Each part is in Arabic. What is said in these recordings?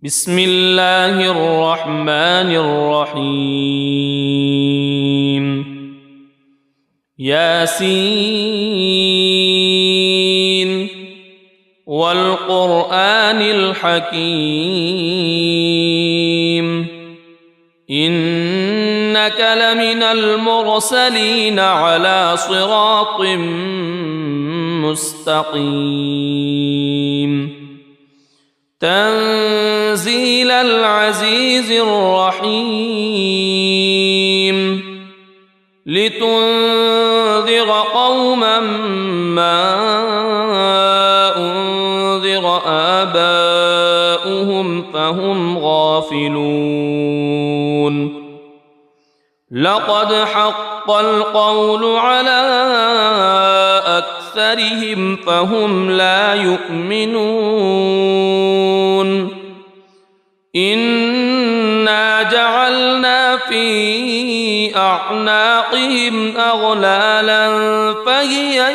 بسم الله الرحمن الرحيم ياسين والقرآن الحكيم إنك لمن المرسلين على صراط مستقيم تنزيل العزيز الرحيم لتنذر قوما ما أنذر آباؤهم فهم غافلون لقد حق القول على أكثرهم فهم لا يؤمنون إنا جعلنا في أعناقهم أغلالا فهي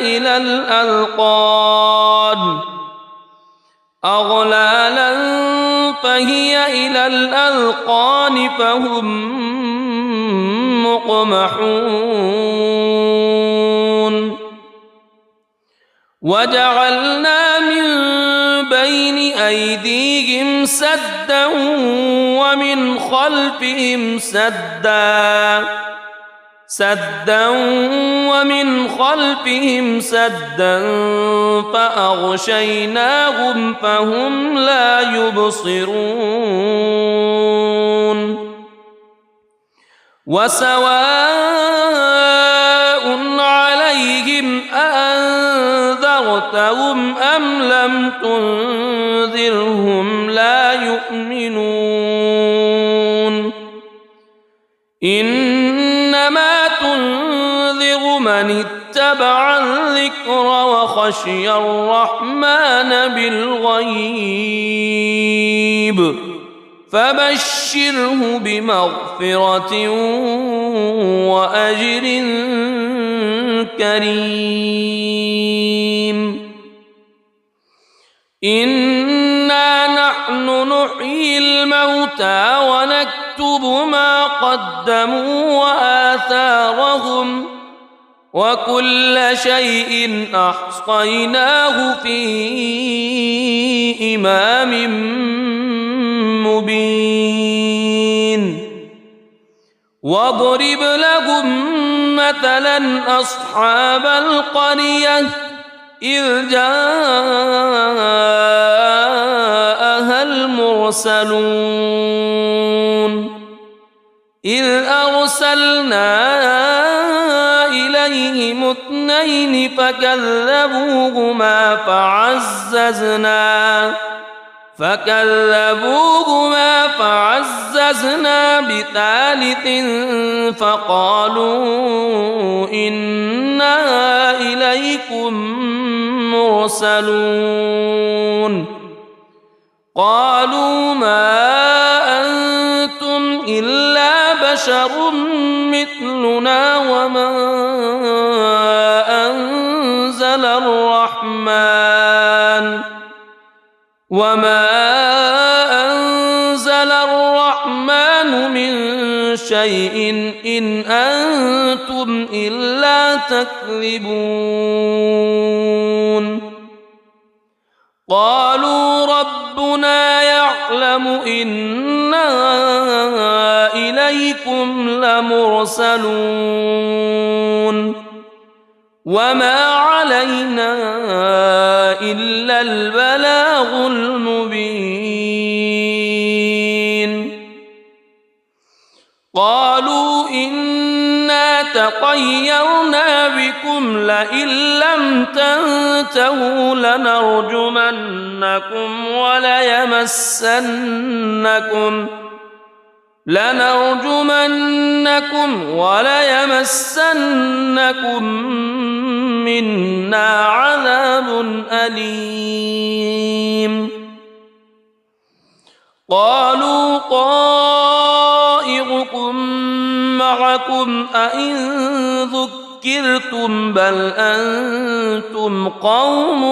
إلى الأذقان فهم مقمحون وجعلنا من بين أيديهم سدا ومن خلفهم سدا فأغشيناهم فهم لا يبصرون وسواء عليهم أأنذرتهم أم لم تنذرهم لا يؤمنون إنما تنذر من اتبع الذكر وخشي الرحمن بالغيب فبشره بمغفرة وأجر كريم إنا نحن نحيي الموتى ونكتب ما قدموا وآثارهم وكل شيء أحصيناه في إمام مبين واضرب لهم مثلا أصحاب القرية إذ جاءها المرسلون إذ أرسلنا إليهم اثنين فكذبوهما فعززنا بثالث فقالوا إنا إليكم مرسلون قالوا ما أنتم إلا بشر مثلنا وما أنزل الرحمن من شيء إن أنتم إلا تكذبون قالوا ربنا يعلم إنا إليكم لمرسلون وما علينا إلا البلاغ المبين قالوا إنا تطيرنا بكم لئن لم تنتهوا لنرجمنكم وليمسنكم منا عذاب أليم قالوا طائركم معكم أئن ذكرتم بل أنتم قوم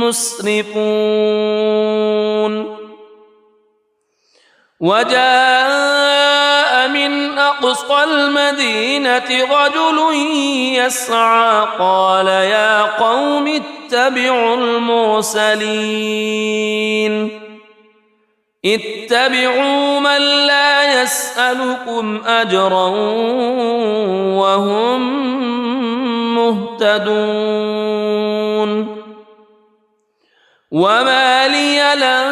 مسرفون وجاء من أقصى المدينة رجل يسعى قال يا قوم اتبعوا المرسلين اتبعوا من لا يسألكم أجرا وهم مهتدون وما لي لا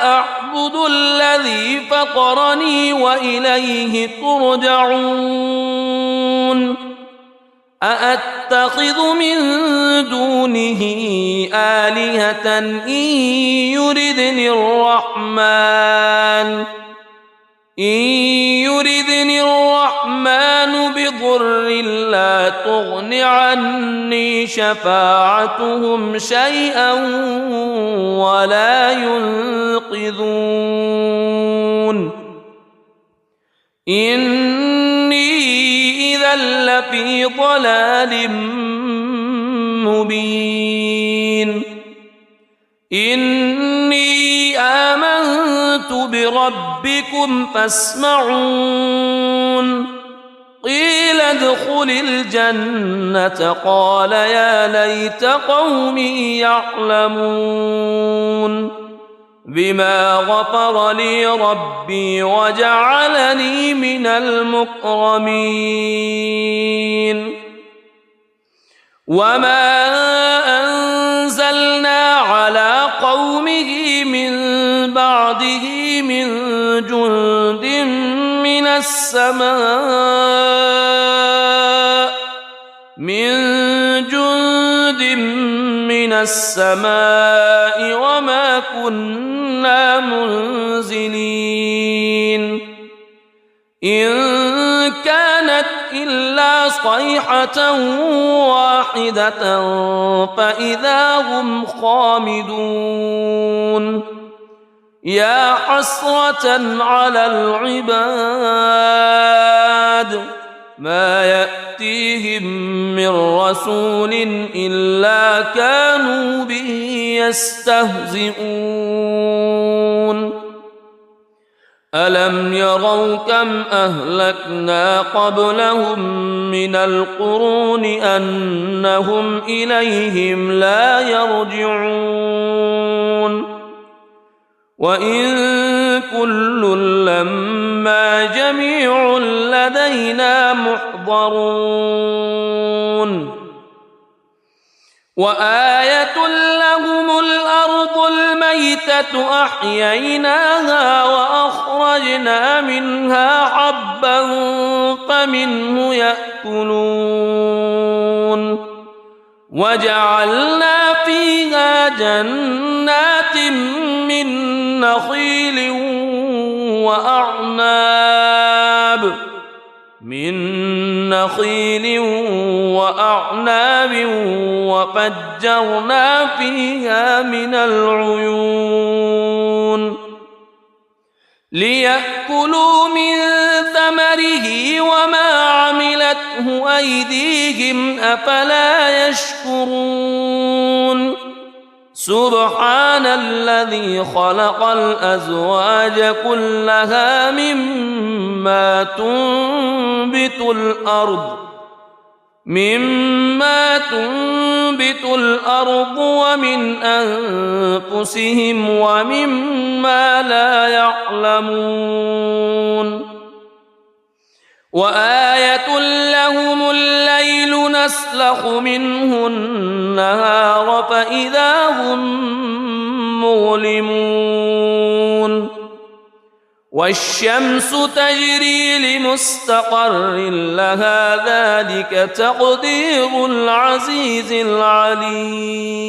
أعبد الذي فطرني وإليه ترجعون أأتخذ من دونه آلهة إن يردني الرحمن بضر لا تغن عني شفاعتهم شيئا ولا ينقذون إني إذا لفي ضلال مبين إني آمنت بربكم فاسمعون قيل ادخل الجنة قال يا ليت قومي يعلمون بما غفر لي ربي وجعلني من المكرمين وما أنزلنا على قومه من بعده من جند من السماء وما كنا منزلين إن كانت إلا صيحة واحدة فإذا هم خامدون يا حسرة على العباد ما يأتيهم من رسول إلا كانوا به يستهزئون ألم يروا كم أهلكنا قبلهم من القرون أنهم إليهم لا يرجعون وإن كل لما جميع لدينا محضرون وآية لهم الأرض الميتة أحييناها وأخرجنا منها حبا فمنه يأكلون وجعلنا فيها جنات من نخيل وأعناب وفجرنا فيها من العيون ليأكلوا من ثمره وما عملته أيديهم أفلا يشكرون سبحان الذي خلق الأزواج كلها مما تنبت الأرض ومن أنفسهم ومما لا يعلمون وآية لهم الليل نسلخ منه النهار فإذا هم مظلمون والشمس تجري لمستقر لها ذلك تقدير العزيز العليم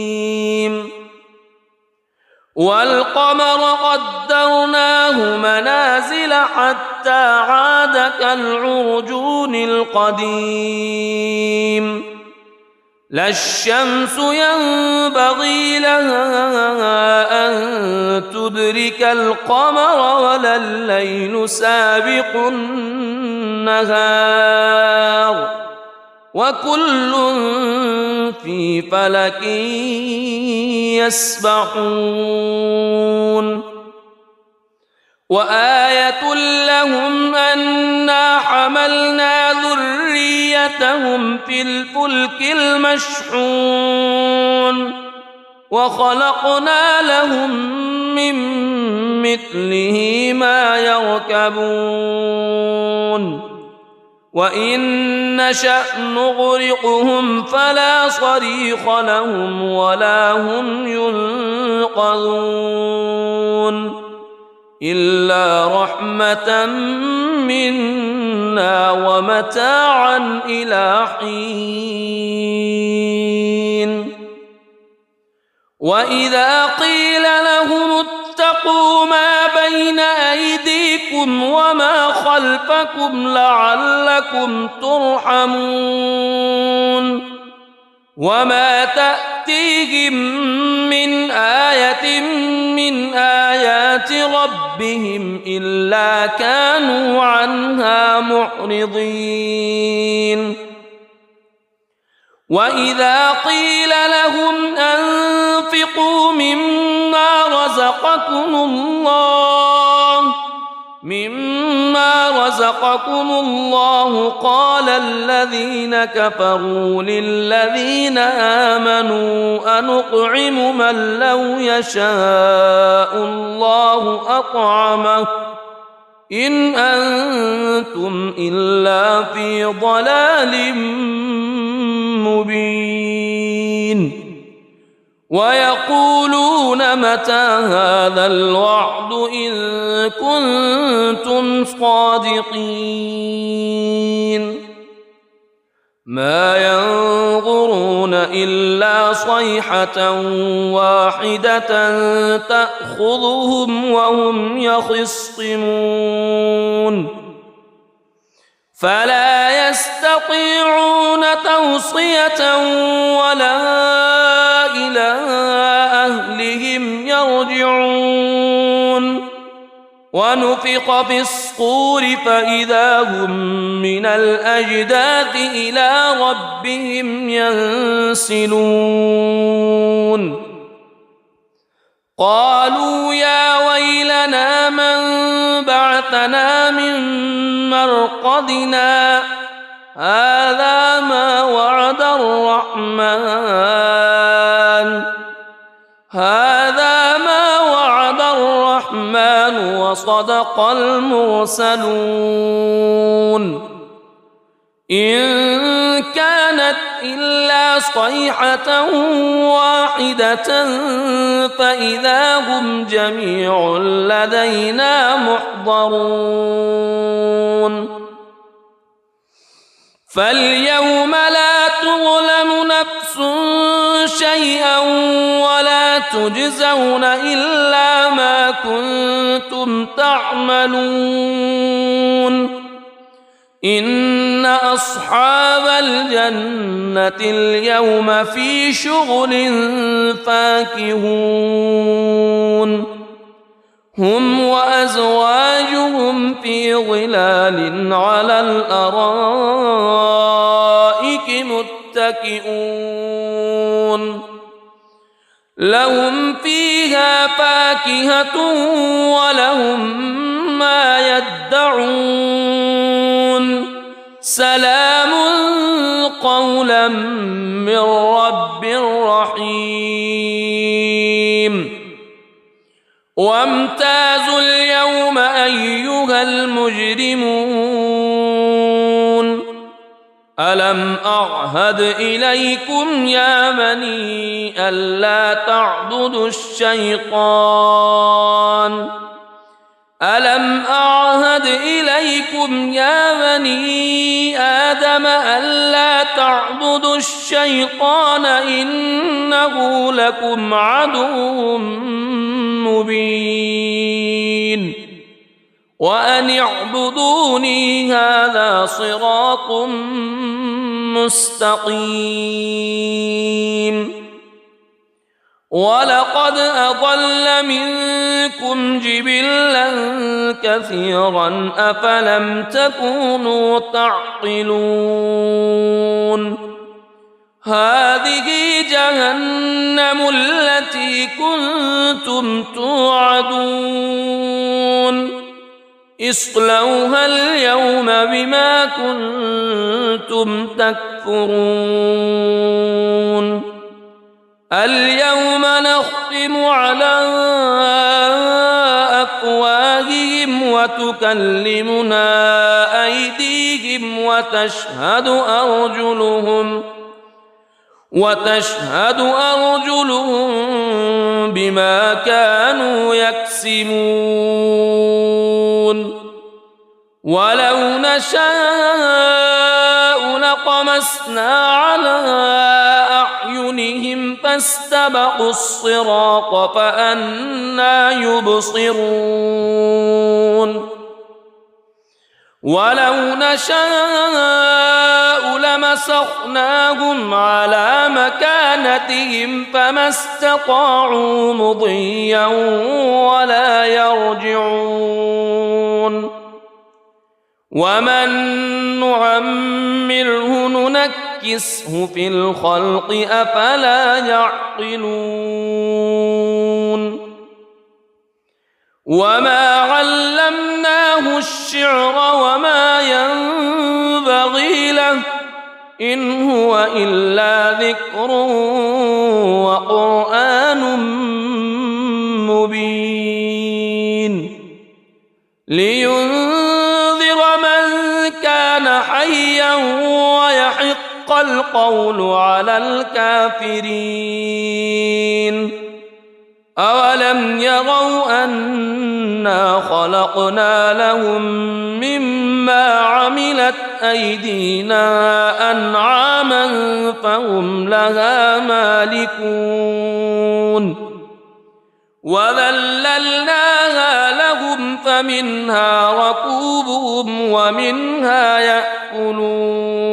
والقمر قدرناه منازل حتى عاد كالعرجون القديم لا الشمس ينبغي لها أن تدرك القمر ولا الليل سابق النهار وكل في فلك يسبحون وآية لهم أنا حملنا ذريتهم في الفلك المشحون وخلقنا لهم من مثله ما يركبون وإن نشأ نغرقهم فلا صريخ لهم ولا هم ينقذون إلا رحمة منا ومتاعا إلى حين وإذا قيل لهم اتقوا ما بين أيديكم وما خلفكم لعلكم ترحمون وما تأتيهم من آية من آيات ربهم إلا كانوا عنها معرضين وإذا قيل لهم أنفقوا مما رزقكم الله قال الذين كفروا للذين آمنوا أنطعم من لو يشاء الله أطعمه إن أنتم إلا في ضلال مبين ويقولون متى هذا الوعد إن كنتم صادقين ما ينظرون إلا صيحة واحدة تأخذهم وهم يخصمون فلا يستطيعون توصية ولا إلى أهلهم يرجعون ونفخ في الصور فإذا هم من الأجداث إلى ربهم ينسلون قالوا يا ويلنا من بعثنا من مرقدنا هذا ما وعد الرحمن وصدق المرسلون إن كانت إلا صيحة واحدة فإذا هم جميع لدينا محضرون فاليوم لا تظلم نفس شيئا ولا تجزون إلا ما كنتم تعملون إن أصحاب الجنة اليوم في شغل فاكهون هم وأزواجهم في ظلال على الأرائك متكئون لهم فيها فاكهة ولهم ما يدعون سلام قولا من رب رحيم وامتازوا اليوم أيها المجرمون ألم أعهد إليكم يا بني ألا تعبدوا الشيطان ألم أعهد إليكم يا بني آدم ألا تعبدوا الشيطان إنه لكم عدو مبين وأن اعبدوني هذا صراط مستقيم ولقد أضل منكم جبلا كثيرا أفلم تكونوا تعقلون هذه جهنم التي كنتم توعدون اصلوها اليوم بما كنتم تكفرون اليوم نختم على أفواههم وتكلمنا أيديهم وتشهد أرجلهم بما كانوا يكسبون ولو نشاء لطمسنا على أعينهم فاستبقوا الصراط فأنى يبصرون ولو نشاء لمسخناهم على مكانتهم فما استطاعوا مضيا ولا يرجعون ومن نعمره ننكسه في الخلق أفلا يعقلون وما علمناه الشعر وما ينبغي له إن هو إلا ذكر وقرآن مبين لينذر من كان حيا ويحق القول على الكافرين أولم يروا أنا خلقنا لهم مما عملت أيدينا أنعاما فهم لها مالكون وذللناها لهم فمنها ركوبهم ومنها يأكلون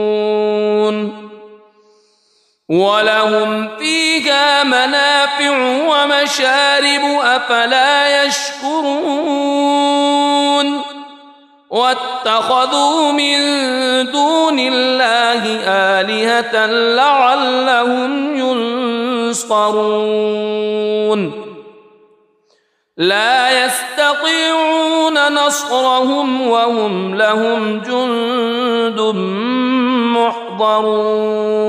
ولهم فيها منافع ومشارب أفلا يشكرون واتخذوا من دون الله آلهة لعلهم ينصرون لا يستطيعون نصرهم وهم لهم جند محضرون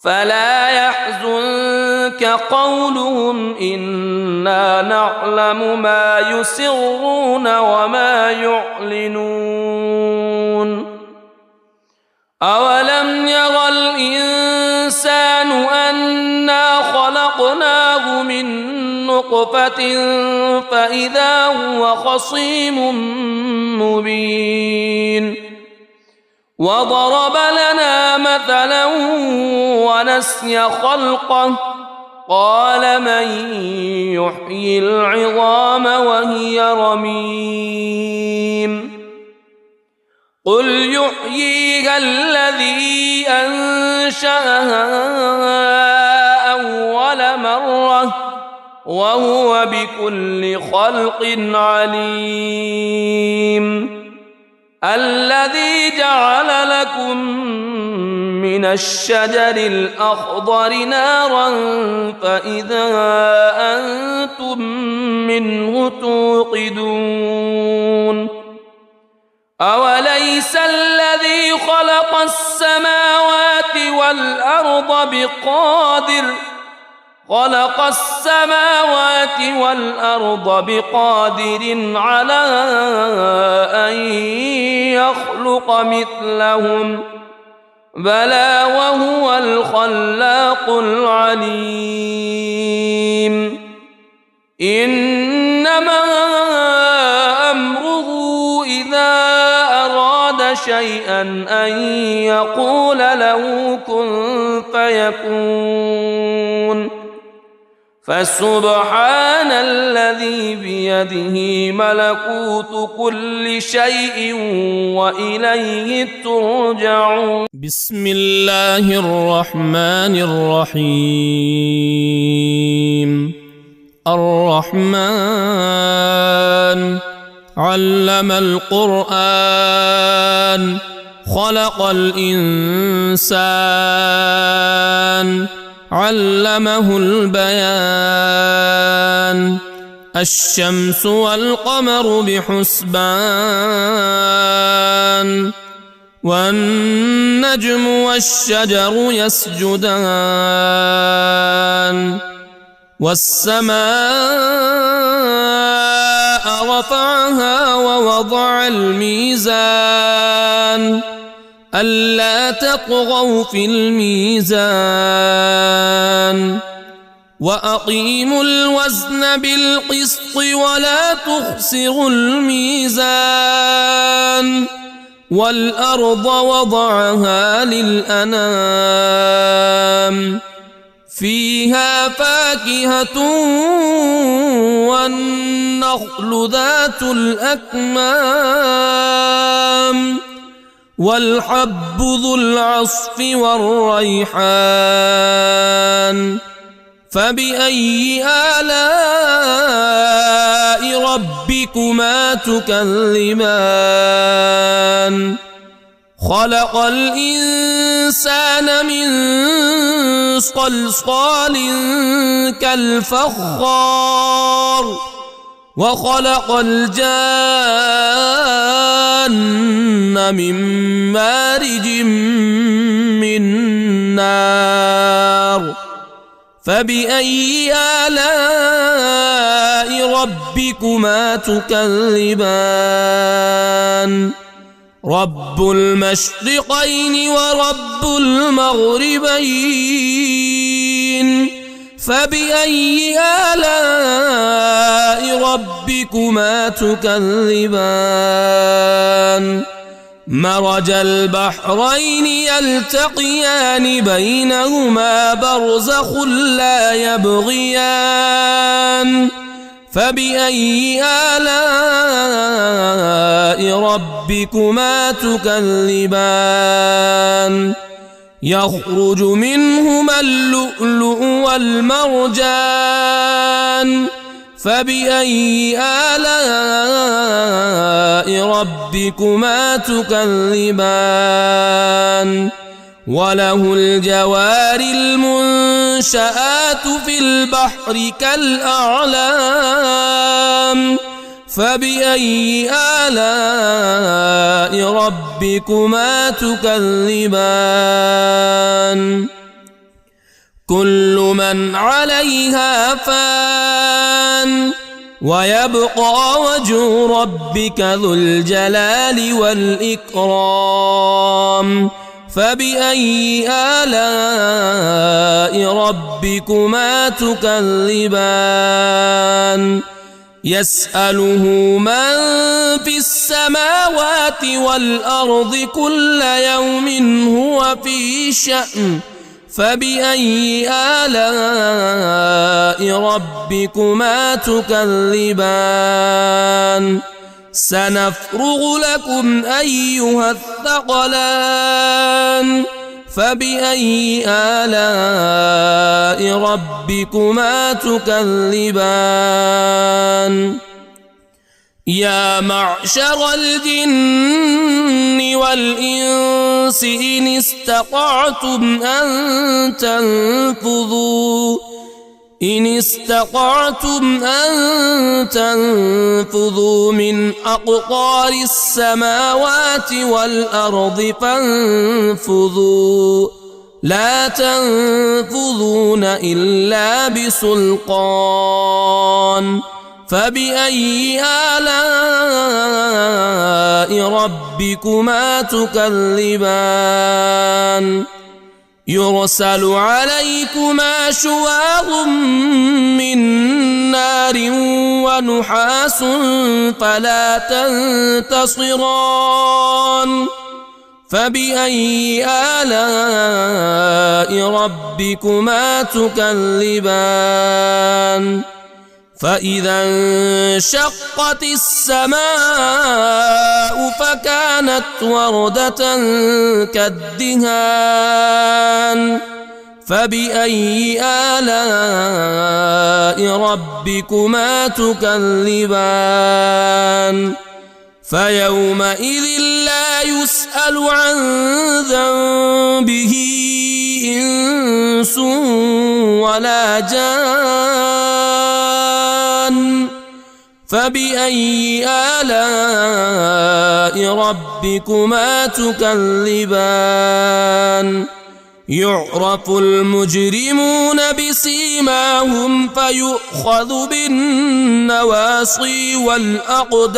فلا يحزنك قولهم إنا نعلم ما يسرون وما يعلنون أولم ير الإنسان أنا خلقناه من نطفة فإذا هو خصيم مبين وضرب لنا مثلا ونسي خلقه قال من يحيي العظام وهي رميم قل يحييها الذي أنشأها أول مرة وهو بكل خلق عليم الذي جعل لكم من الشجر الأخضر نارا فإذا أنتم منه توقدون أوليس الذي خلق السماوات والأرض بقادر على أن يخلق مثلهم بلى وهو الخلاق العليم إنما أمره إذا أراد شيئا أن يقول له كن فيكون فسبحان الذي بيده ملكوت كل شيء وإليه ترجعون بسم الله الرحمن الرحيم الرحمن علم القرآن خلق الإنسان علمه البيان الشمس والقمر بحسبان والنجم والشجر يسجدان والسماء رفعها ووضع الميزان ألا تطغوا في الميزان وأقيموا الوزن بالقسط ولا تخسروا الميزان والأرض وضعها للأنام فيها فاكهة والنخل ذات الأكمام والحب ذو العصف والريحان فبأي آلاء ربكما تكذبان خلق الإنسان من صلصال كالفخار وخلق الجان من مارج من نار فبأي آلاء ربكما تكذبان رب المشرقين ورب المغربين فبأي آلاء ربكما تكذبان مرج البحرين يلتقيان بينهما برزخ لا يبغيان فبأي آلاء ربكما تكذبان يخرج منهما اللؤلؤ والمرجان فبأي آلاء ربكما تكذبان وله الجوار المنشآت في البحر كالأعلام فبأي آلاء ربكما تكذبان كل من عليها فان ويبقى وجه ربك ذو الجلال والإكرام فبأي آلاء ربكما تكذبان يسأله من في السماوات والأرض كل يوم هو في شأن فبأي آلاء ربكما تكذبان سنفرغ لكم أيها الثقلان فبأي آلاء ربكما تكذبان يا معشر الجن والإنس إن استطعتم أن تنفذوا من أقطار السماوات والأرض فانفذوا لا تنفذون إلا بسلطان فبأي آلاء ربكما تكذبان يرسل عليكما شواظ من نار ونحاس فلا تنتصران فبأي آلاء ربكما تكذبان فإذا انشقت السماء فكانت وردة كالدهان فبأي آلاء ربكما تكذبان فيومئذ لا يسأل عن ذنبه إنس ولا جان فبأي آلاء ربكما تكذبان يعرف المجرمون بسيماهم فيؤخذ بالنواصي والأقدام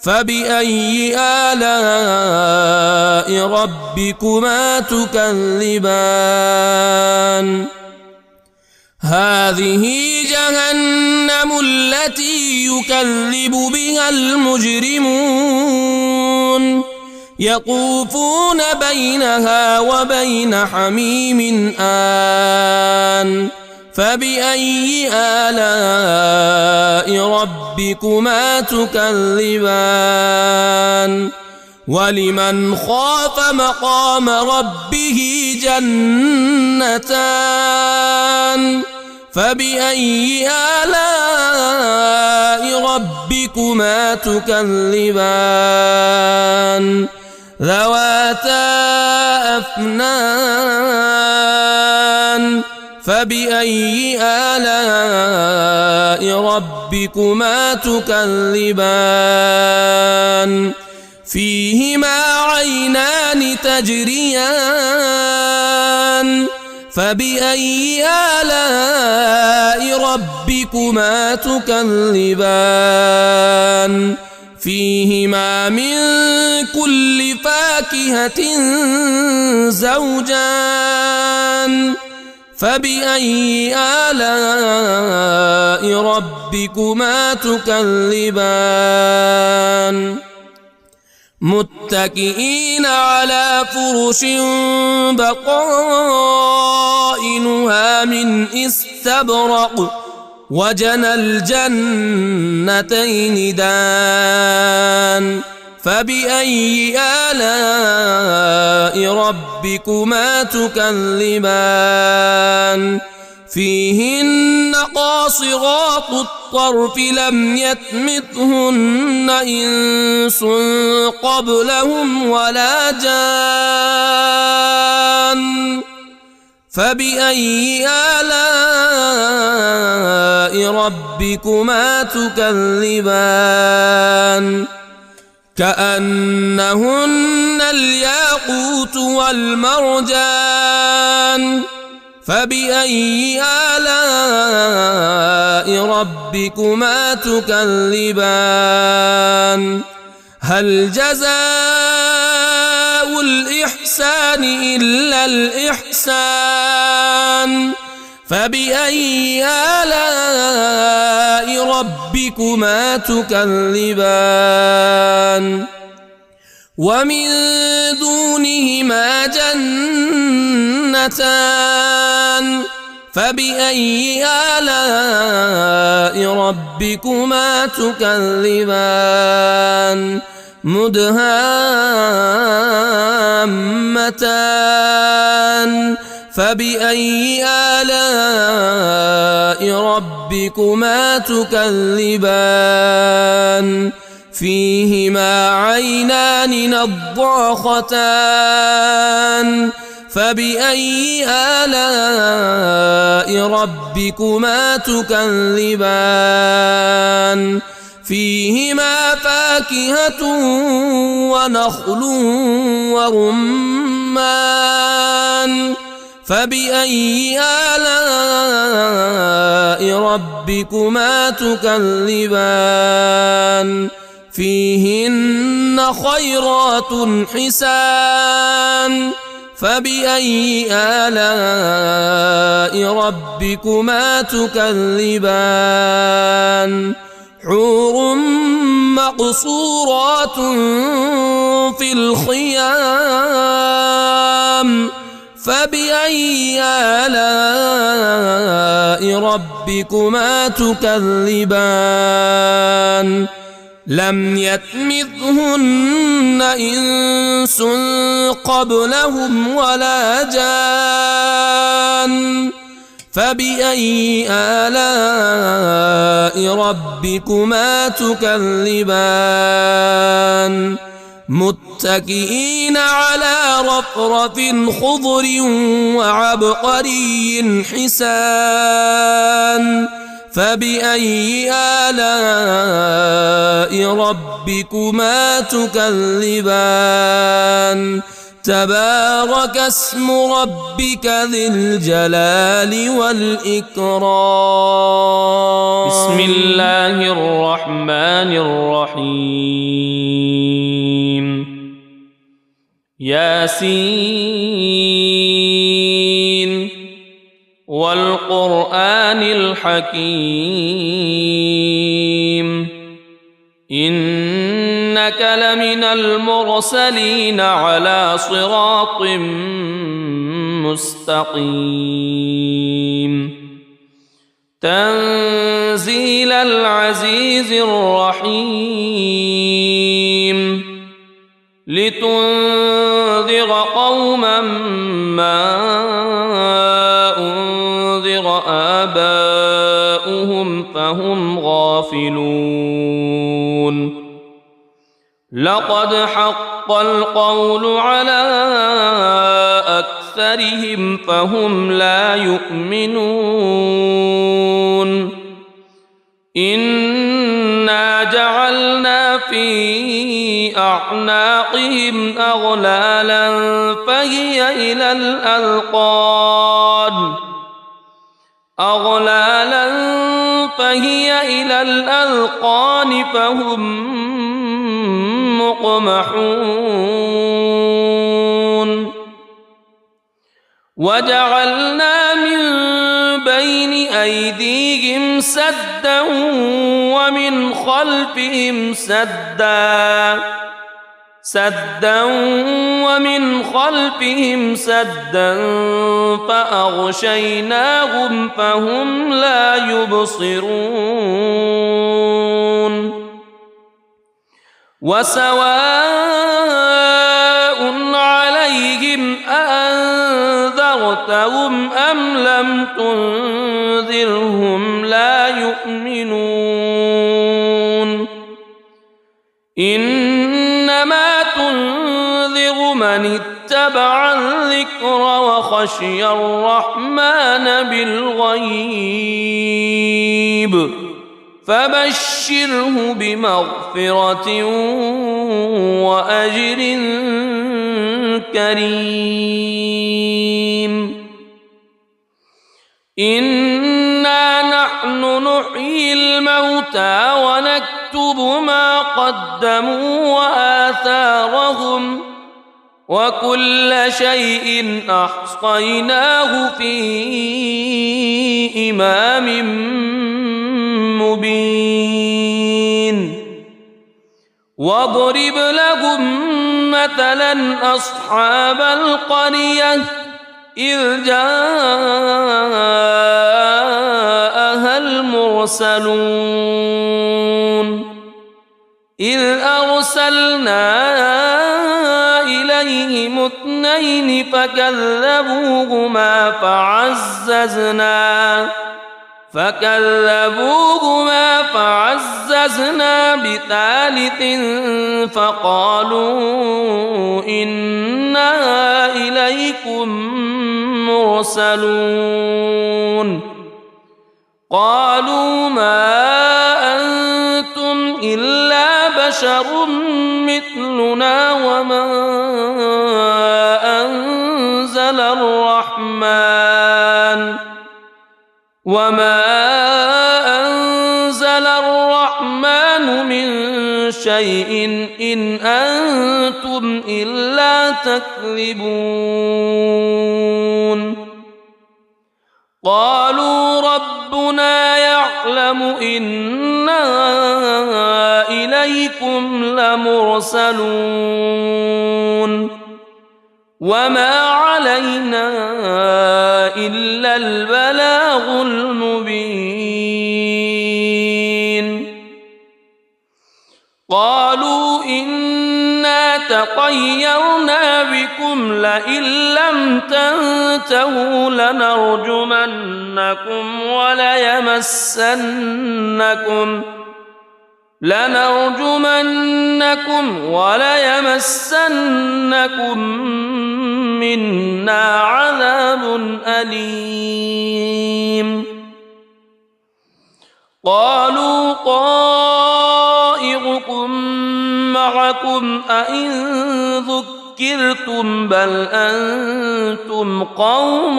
فبأي آلاء ربكما تكذبان هذه جهنم التي يكذب بها المجرمون يطوفون بينها وبين حميم آن فبأي آلاء ربكما تكذبان ولمن خاف مقام ربه جنتان فبأي آلاء ربكما تكذبان ذواتا أفنان فبأي آلاء ربكما تكذبان فيهما عينان تجريان فبأي آلاء ربكما تكذبان فيهما من كل فاكهة زوجان فبأي آلاء ربكما تكذبان متكئين على فرش بطائنها من استبرق وجنى الجنتين دان فبأي آلاء ربكما تكذبان فيهن قاصرات الطرف لم يطمثهن إنس قبلهم ولا جان فبأي آلاء ربكما تكذبان كأنهن الياقوت والمرجان فبأي آلاء ربكما تكذبان هل جزاء الإحسان إلا الإحسان فبأي آلاء ربكما تكذبان ومن دونهما جنتان فبأي آلاء ربكما تكذبان مدهامتان فبأي آلاء ربكما تكذبان فيهما عينان نضاختان فبأي آلاء ربكما تكذبان فيهما فاكهة ونخل ورمان فبأي آلاء ربكما تكذبان فيهن خيرات حسان فبأي آلاء ربكما تكذبان حور مقصورات في الخيام فبأي آلاء ربكما تكذبان لم يطمثهن إنس قبلهم ولا جان فبأي آلاء ربكما تكذبان متكئين على رفرف خضر وعبقري حسان فبأي آلاء ربكما تكذبان تبارك اسم ربك ذي الجلال والإكرام. بسم الله الرحمن الرحيم. ياسين والقرآن الحكيم إنك لمن المرسلين على صراط مستقيم تنزيل العزيز الرحيم لتنذر قوما ما أنذر آباؤهم فهم غافلون لقد حق القول على أكثرهم فهم لا يؤمنون إنا جعلنا في أعناقهم أغلالا فهي إلى الأذقان فهم مقمحون وجعلنا من بين أيديهم سدا ومن خلفهم سدا فأغشيناهم فهم لا يبصرون وسواء عليهم أأنذرتهم أم لم تنذرهم لا يؤمنون إنما تنذر من اتبع الذكر وخشي الرحمن بالغيب فبشره بمغفرة وأجر كريم إنا نحن نحيي الموتى ونكتب ما قدموا وآثارهم وكل شيء أحصيناه في إمام مبين واضرب لهم مثلا أصحاب القرية إذ جاءها المرسلون إذ أرسلنا إليهم اثنين فكذبوهما فعززنا بثالث فقالوا إنا إليكم مرسلون قالوا ما أنتم إلا بشر مثلنا وما أنزل الرحمن من شيء إن أنتم إلا تكذبون قالوا ربنا يعلم إنا إليكم لمرسلون وما علينا إلا البلاغ المبين قالوا إنا تطيرنا بكم لئن لم تنتهوا لنرجمنكم وليمسنكم منا عذاب أليم قالوا طائركم معكم أئن ذكرتم بل أنتم قوم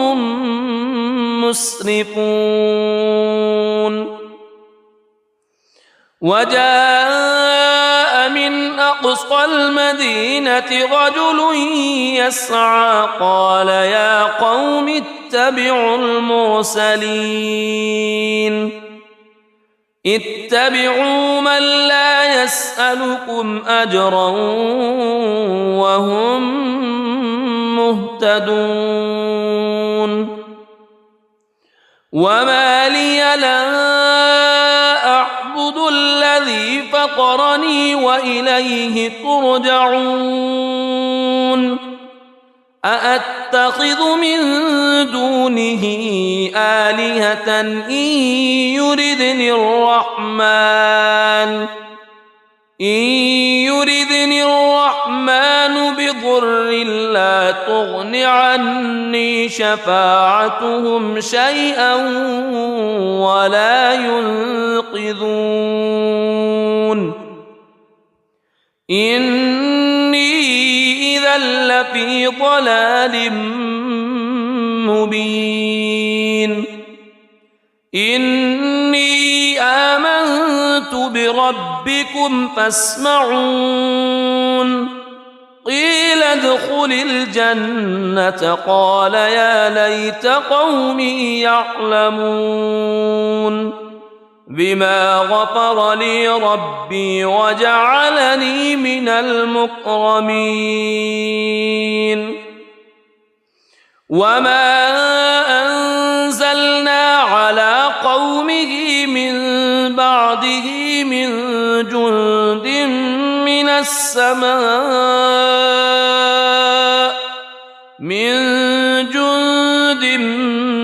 مسرفون وجاء من أقصى المدينة رجل يسعى قال يا قوم اتبعوا المرسلين اتبعوا من لا يسألكم أجرا وهم مهتدون وما لي لا أعبد الذي فطرني وإليه ترجعون أأتخذ من دونه آلهة إن يردني الرحمن بضر لا تغن عني شفاعتهم شيئا ولا ينقذون إني إذا لفي ضلال مبين إني آمنت بربكم فاسمعون قيل ادخل الجنة قال يا ليت قومي يعلمون بما غفر لي ربي وجعلني من المكرمين وما أنزلنا على قومه من بعده من جند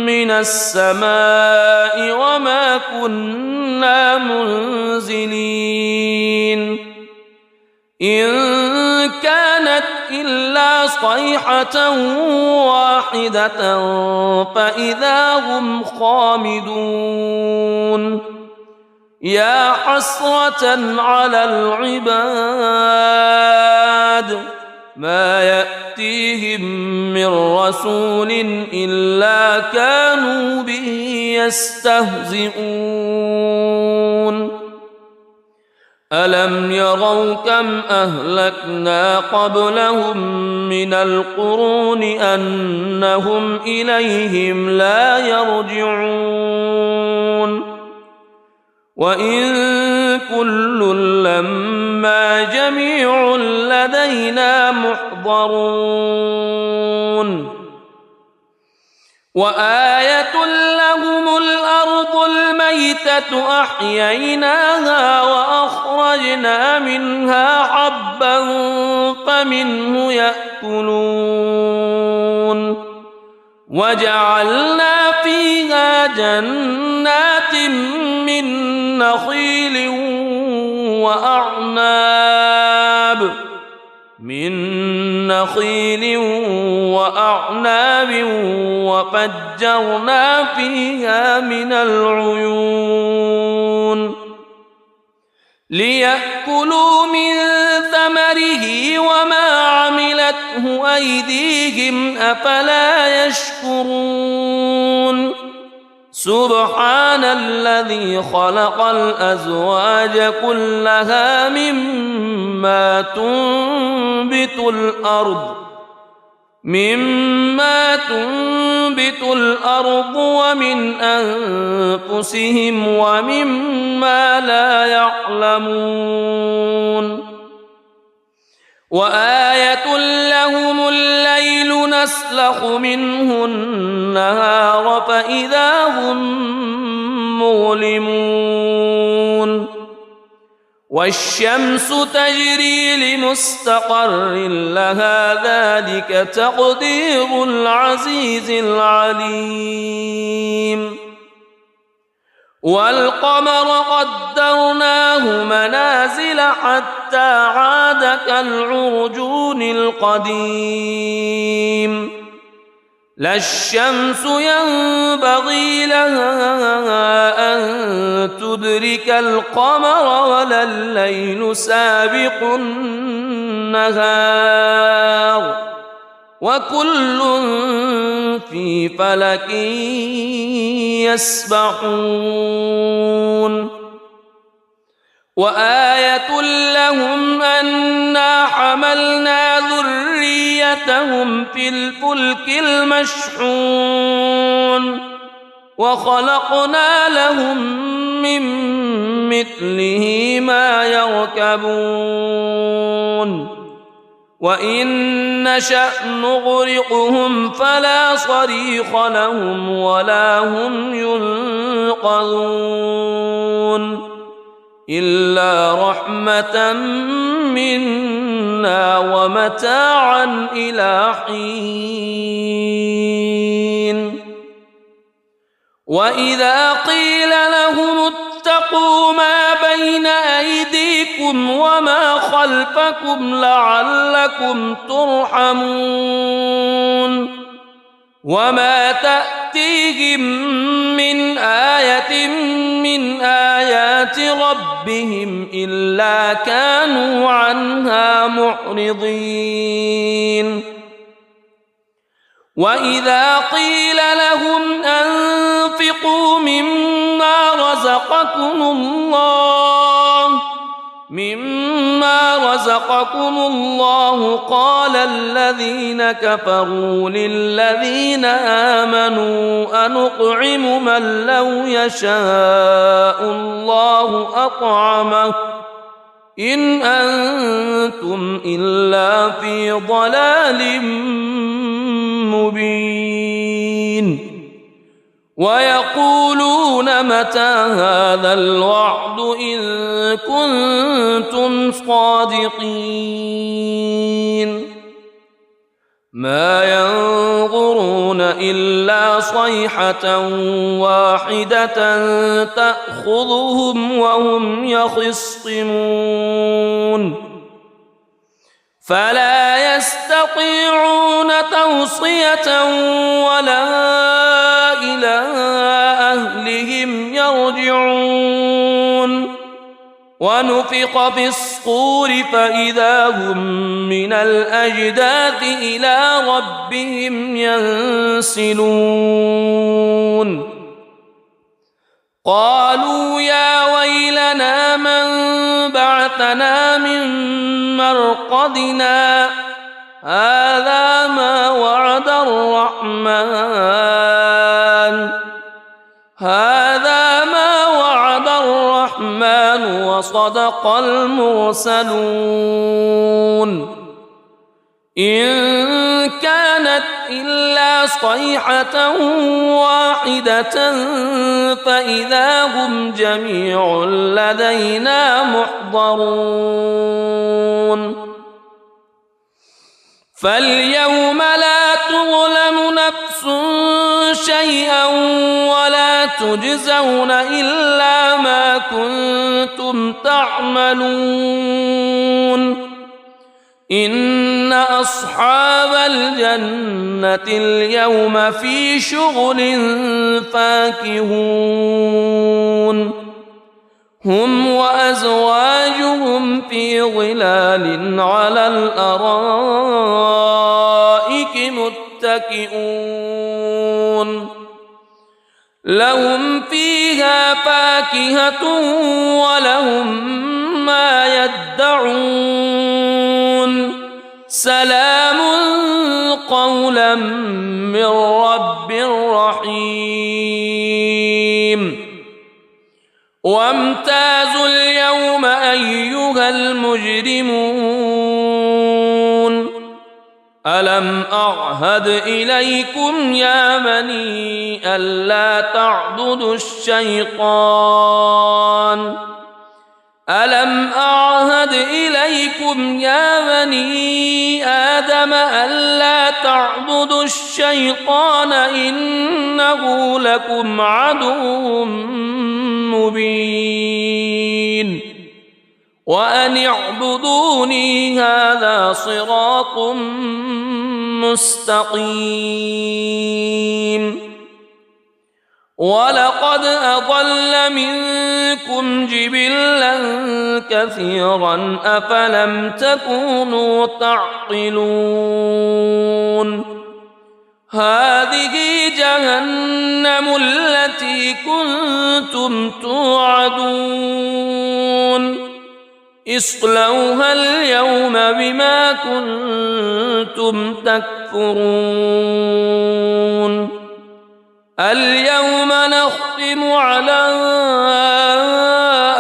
من السماء وما كنا منزلين إن كانت إلا صيحة واحدة فإذا هم خامدون يا حسرة على العباد ما يأتيهم من رسول إلا كانوا به يستهزئون ألم يروا كم أهلكنا قبلهم من القرون أنهم إليهم لا يرجعون وإن كل لما جميع لدينا محضرون وآية لهم الأرض الميتة أحييناها وأخرجنا منها حبا فمنه يأكلون وجعلنا فيها جنات من نخيل وأعناب وفجرنا فيها من العيون ليأكلوا من ثمره وما عملته أيديهم أفلا يشكرون سبحان الذي خلق الأزواج كلها مما تنبت الأرض ومن أنفسهم ومما لا يعلمون وآية لهم الليل نسلخ منه النهار فإذا هم مظلمون والشمس تجري لمستقر لها ذلك تقدير العزيز العليم والقمر قدرناه منازل حتى عاد كالعرجون القديم لا الشمس ينبغي لها أن تدرك القمر ولا الليل سابق النهار وكل في فلك يسبحون وآية لهم أنا حملنا ذريتهم في الفلك المشحون وخلقنا لهم من مثله ما يركبون وإن نشأ نغرقهم فلا صريخ لهم ولا هم ينقذون إلا رحمة منا ومتاعا إلى حين وإذا قيل لهم اتقوا ما بين أيديكم وما خلفكم لعلكم ترحمون وما تأتيهم من آية من آيات ربهم إلا كانوا عنها معرضين وإذا قيل لهم أنفقوا مما رزقكم الله قال الذين كفروا للذين آمنوا أنطعم من لو يشاء الله أطعمه إن أنتم إلا في ضلال مبين ويقولون متى هذا الوعد إن كنتم صادقين ما ينظرون إلا صيحة واحدة تأخذهم وهم يخصمون فلا يستطيعون توصية ولا إلى أهلهم يرجعون ونفخ في الصور فإذا هم من الأجداث إلى ربهم ينسلون قالوا يا ويلنا من بعثنا من مرقدنا هذا ما وعد الرحمن وصدق المرسلون إن كانت إلا صيحة واحدة فإذا هم جميع لدينا محضرون فاليوم لا تظلم نفس شيئا ولا تجزون إلا ما كنتم تعملون إن أصحاب الجنة اليوم في شغل فاكهون هم وأزواجهم في ظلال على الأرائك متكئون لهم فيها فاكهة ولهم ما يدعون سلام قولا من رب رحيم وامتازوا اليوم أيها المجرمون ألم أعهد إليكم يا بني ألا تعبدوا الشيطان ألم أعهد إليكم يا بني آدم ألا تعبدوا الشيطان إنه لكم عدو مبين وأن اعبدوني هذا صراط مستقيم ولقد أضل منكم جبلا كثيرا أفلم تكونوا تعقلون هذه جهنم التي كنتم توعدون اصلوها اليوم بما كنتم تكفرون اليوم نختم على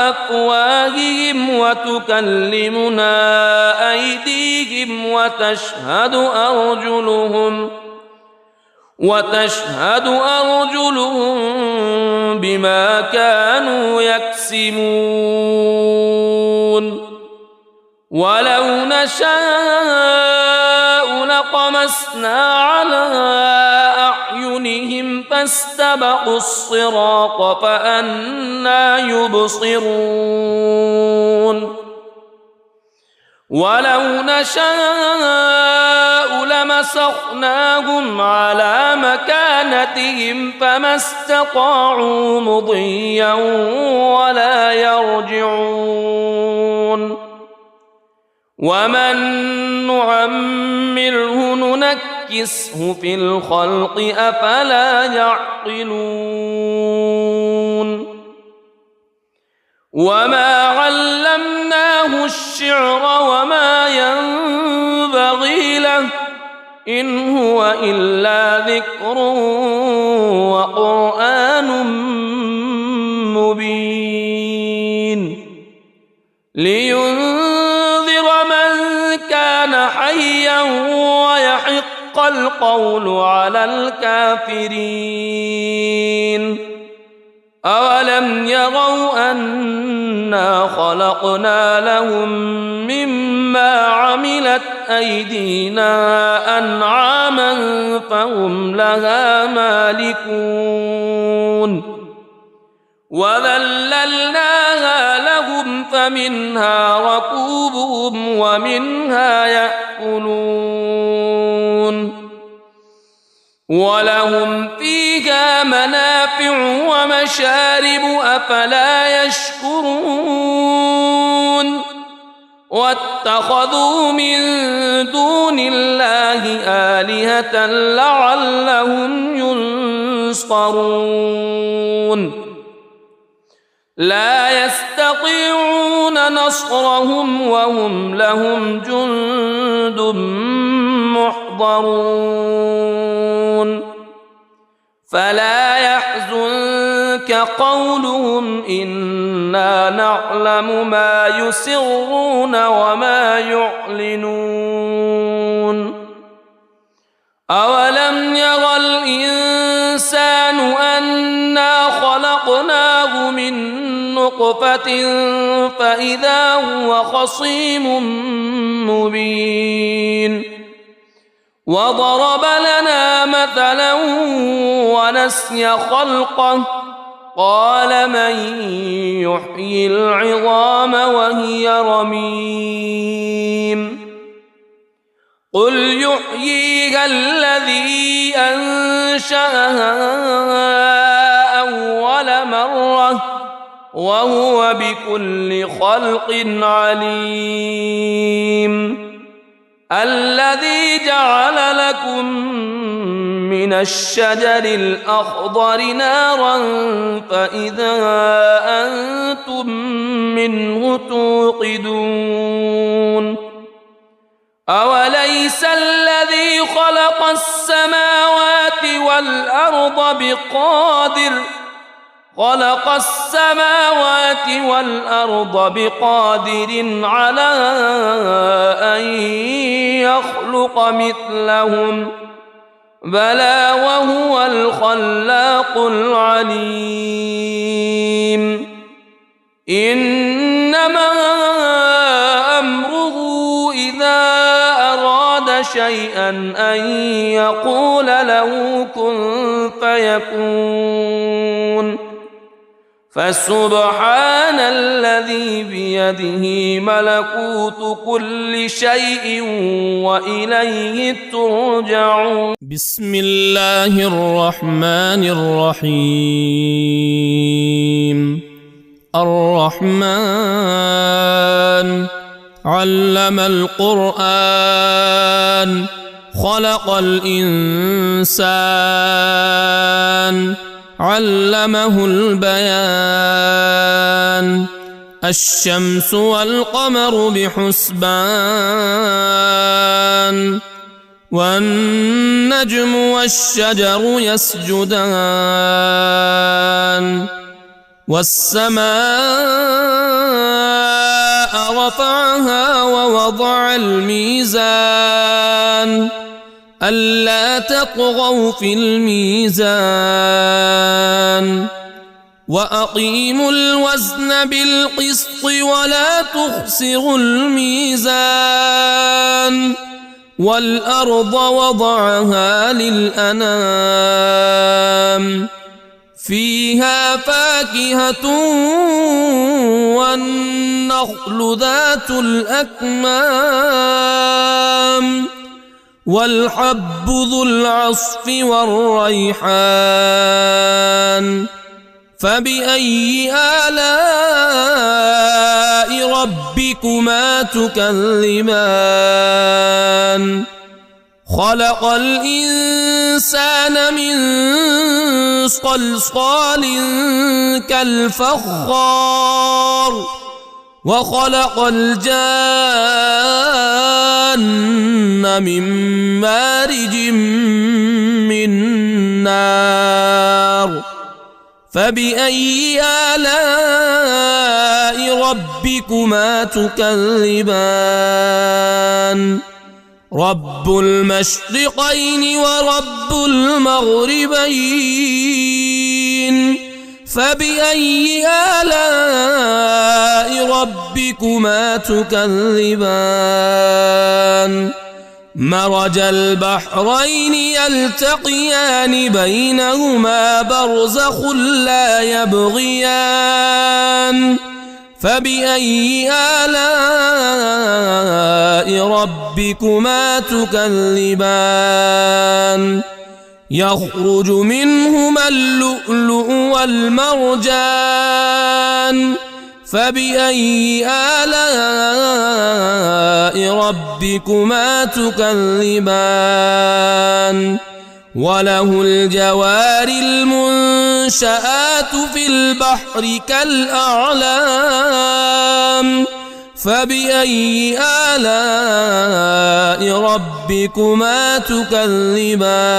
أفواههم وتكلمنا أيديهم وتشهد أرجلهم بما كانوا يكسبون ولو نشاء لطمسنا على أعينهم فاستبقوا الصراط فأنى يبصرون ولو نشاء لمسخناهم على مكانتهم فما استطاعوا مضيا ولا يرجعون ومن نعمره ننكسه في الخلق أفلا يعقلون وما علمناه الشعر وما ينبغي له إن هو إلا ذكر وقرآن مبين لينذر من كان حيا ويحق القول على الكافرين أولم يروا أنا خلقنا لهم مما عملت أيدينا أنعاما فهم لها مالكون وذللناها لهم فمنها ركوبهم ومنها يأكلون ولهم فيها منافع ومشارب أفلا يشكرون واتخذوا من دون الله آلهة لعلهم ينصرون لا يستطيعون نصرهم وهم لهم جند محضرون فلا يحزنك قولهم إنا نعلم ما يسرون وما يعلنون أولم يرى الإنسان أنا خلقناه من نطفة فإذا هو خصيم مبين وضرب لنا مثلا ونسي خلقه قال من يحيي العظام وهي رميم قل يحييها الذي أنشأها أول مرة وهو بكل خلق عليم الذي جعل لكم من الشجر الأخضر نارا فإذا أنتم منه توقدون أوليس الذي خلق السماوات والأرض بقادر على أن يخلق مثلهم بلى وهو الخلاق العليم إنما أمره إذا أراد شيئا أن يقول له كن فيكون فسبحان الذي بيده ملكوت كل شيء وإليه ترجعون. بسم الله الرحمن الرحيم. الرحمن علم القرآن خلق الإنسان علمه البيان. الشمس والقمر بحسبان والنجم والشجر يسجدان. والسماء رفعها ووضع الميزان ألا تطغوا في الميزان وأقيموا الوزن بالقسط ولا تخسروا الميزان. والأرض وضعها للأنام فيها فاكهة والنخل ذات الأكمام والحب ذو العصف والريحان. فبأي آلاء ربكما تكذبان. خلق الإنسان من صلصال كالفخار وخلق الجان من مارج من نار. فبأي آلاء ربكما تكذبان. رب المشرقين ورب المغربين. فبأي آلاء ربكما تكذبان. مرج البحرين يلتقيان بينهما برزخ لا يبغيان. فبأي آلاء ربكما تكذبان. يخرج منهما اللؤلؤ والمرجان. فبأي آلاء ربكما تكذبان. وله الجوار المنشآت في البحر كالأعلام. فبأي آلاء ربكما تكذبان.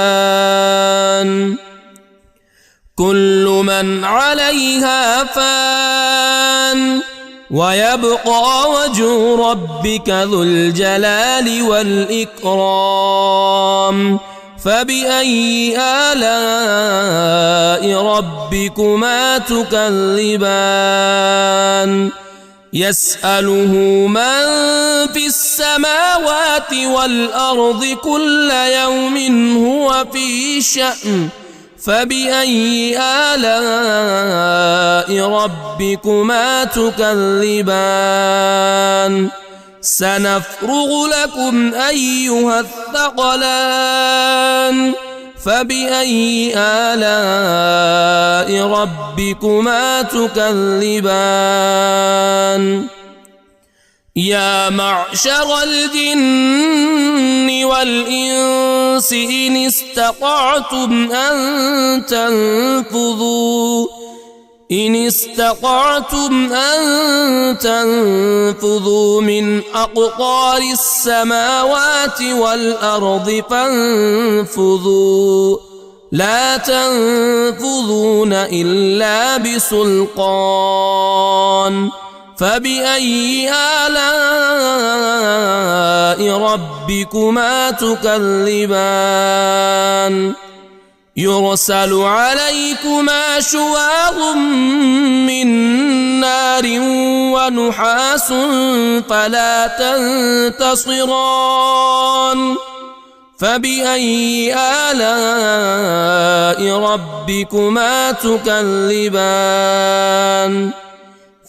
كل من عليها فان ويبقى وجه ربك ذو الجلال والإكرام. فبأي آلاء ربكما تكذبان. يسأله من في السماوات والأرض كل يوم هو في شأن. فبأي آلاء ربكما تكذبان. سنفرغ لكم أيها الثقلان. فبأي آلاء ربكما تكذبان. يا معشر الجن والإنس إن استطعتم أن تنفذوا من أقطار السماوات والأرض فانفذوا لا تنفذون إلا بسلطان. فبأي آلاء ربكما تكذبان. يرسل عليكما شواظ من نار ونحاس فلا تنتصران. فبأي آلاء ربكما تكذبان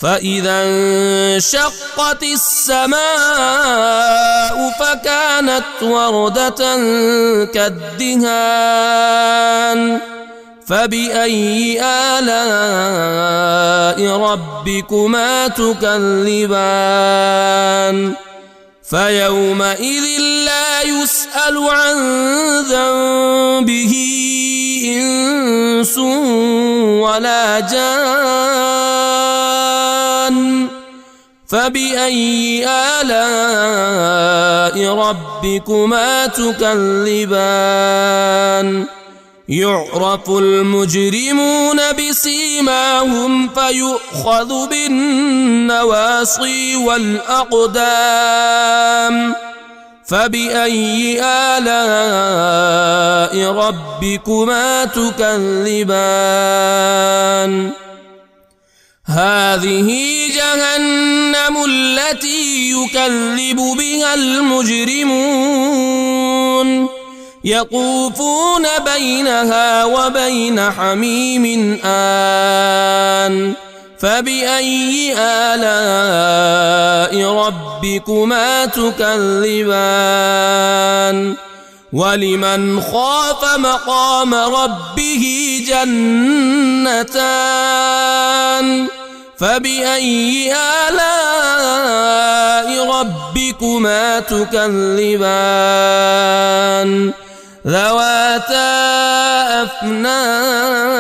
فإذا انشقت السماء فكانت وردة كالدهان فبأي آلاء ربكما تكذبان فيومئذ لا يسأل عن ذنبه إنس ولا جان فبأي آلاء ربكما تكذبان يعرف المجرمون بسيماهم فيؤخذ بالنواصي والأقدام فبأي آلاء ربكما تكذبان هذه جهنم التي يكذب بها المجرمون يطوفون بينها وبين حميم آن فبأي آلاء ربكما تكذبان ولمن خاف مقام ربه جنتان فبأي آلاء ربكما تكذبان ذواتا أفنان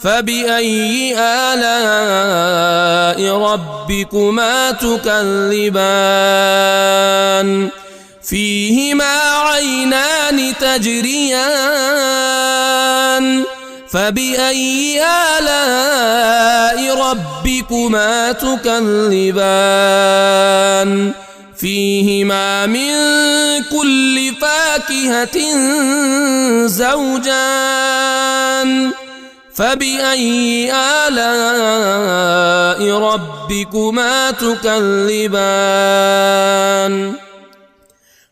فبأي آلاء ربكما تكذبان فيهما عينان تجريان فبأي آلاء ربكما تكذبان فيهما من كل فاكهة زوجان فبأي آلاء ربكما تكذبان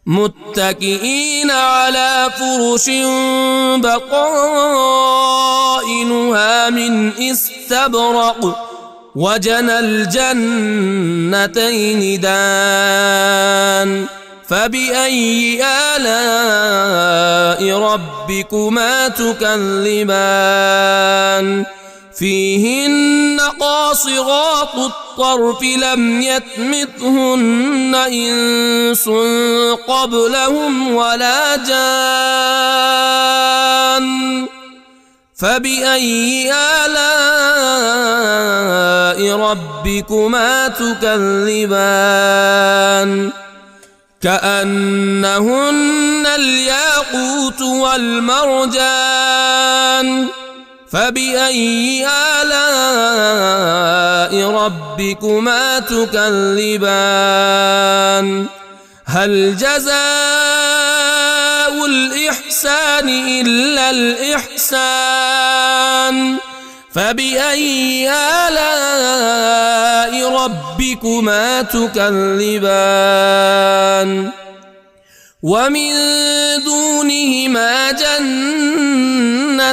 متكئين على فرش بطائنها من استبرق وجنى الجنتين دان فبأي آلاء ربكما تكذبان فيهن قاصرات الطرف لم يطمثهن إنس قبلهم ولا جان فبأي آلاء ربكما تكذبان كأنهن الياقوت والمرجان فبأي آلاء ربكما تكذبان هل جزاء الإحسان إلا الإحسان فبأي آلاء ربكما تكذبان ومن دونهما جنتان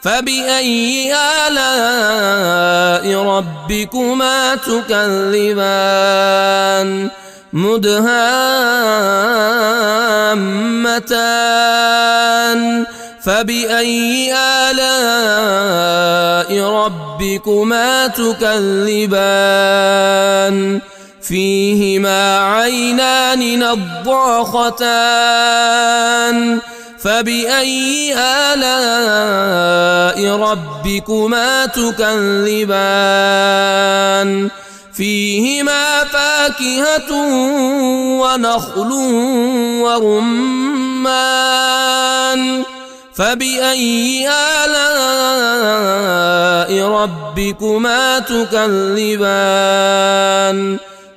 فبأي آلاء ربكما تكذبان مدهامتان فبأي آلاء ربكما تكذبان فيهما عينان نضاختان فبأي آلاء ربكما تكذبان فيهما فاكهة ونخل ورمان فبأي آلاء ربكما تكذبان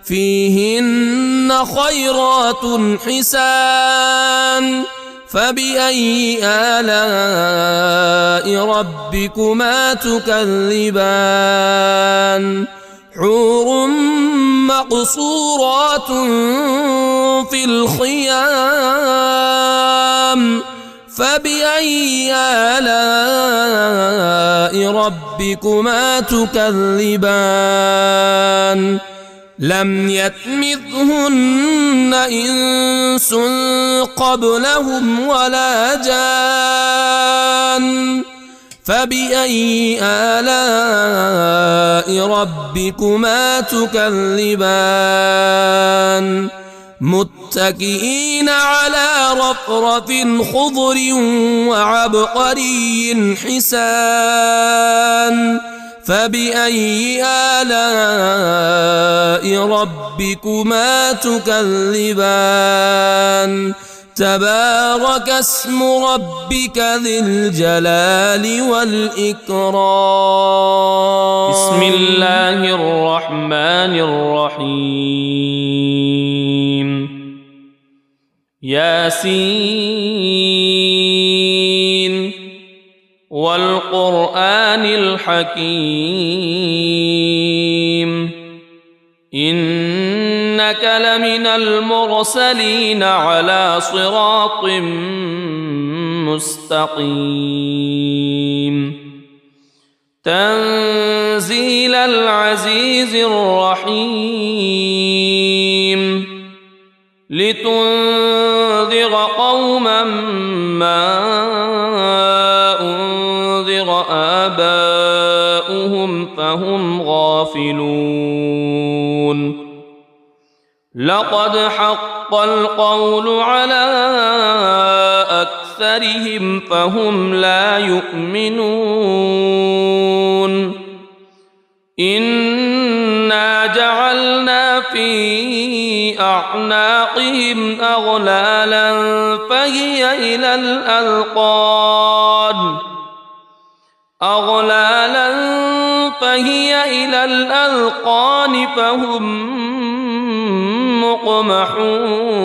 فيهن خيرات حسان فبأي آلاء ربكما تكذبان حور مقصورات في الخيام فبأي آلاء ربكما تكذبان لم يطمثهن إنس قبلهم ولا جان فبأي آلاء ربكما تكذبان متكئين على رفرف خضر وعبقري حسان فبأي آلاء ربكما تكذبان تبارك اسم ربك ذي الجلال والإكرام بسم الله الرحمن الرحيم ياسين والقرآن الحكيم إنك لمن المرسلين على صراط مستقيم تنزيل العزيز الرحيم لتنذر قوما ما أنذر آباؤهم فهم غافلون لقد حق القول على أكثرهم فهم لا يؤمنون إنا جعلنا في أعناقهم أغلالا فهي إلى الأذقان فهم مقمحون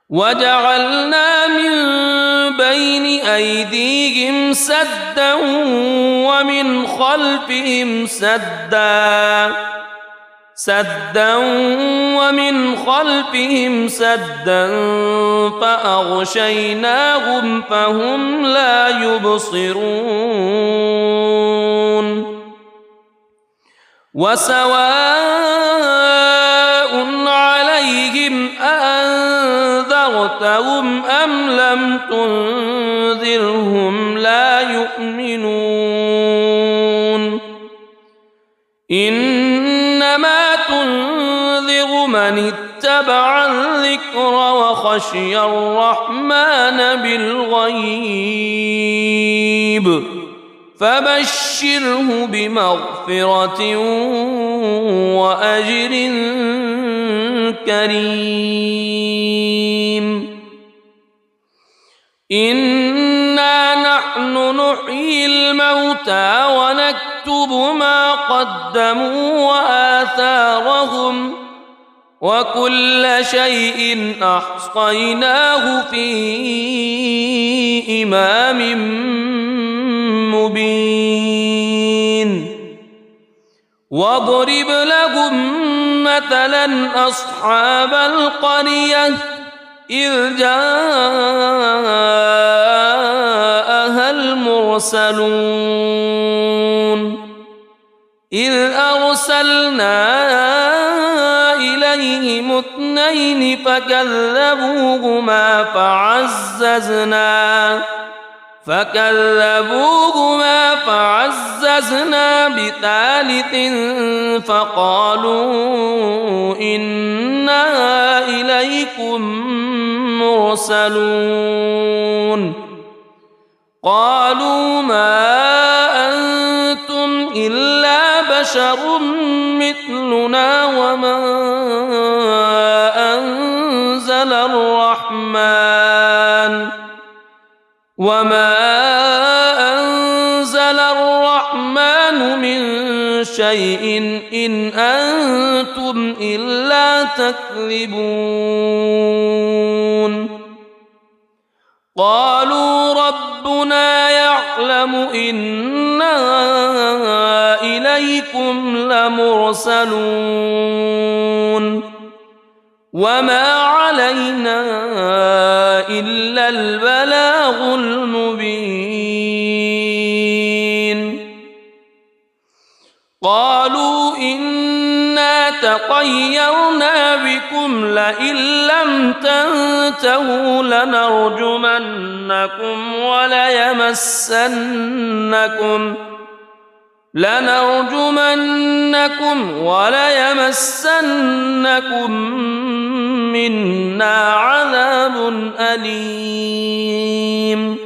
وجعلنا من بين أيديهم سدا ومن خلفهم سدا فأغشيناهم فهم لا يبصرون وسواء عليهم أأنذرتهم أم لم تنذرهم لا يؤمنون إنما تنذر من اتبع الذكر وخشي الرحمن بالغيب فبشره بمغفرة وأجر كريم إنا نحن نحيي الموتى ونكتب ما قدموا وآثارهم وكل شيء أحصيناه في إمام مبين واضرب لهم مثلا أصحاب القرية إذ جاءها المرسلون إذ أرسلنا إليهم اثنين فكذبوهما فعززنا بثالث فقالوا إنا إليكم مرسلون قالوا ما أنتم إلا بشر مثلنا وما أنزل الرحمن من شيء إن أنتم إلا تكذبون قالوا ربنا يعلم إنا إليكم لمرسلون وما علينا إلا البلاغ المبين قالوا إنا تطيرنا بكم لئن لم تنتهوا لنرجمنكم وليمسنكم منا عذاب أليم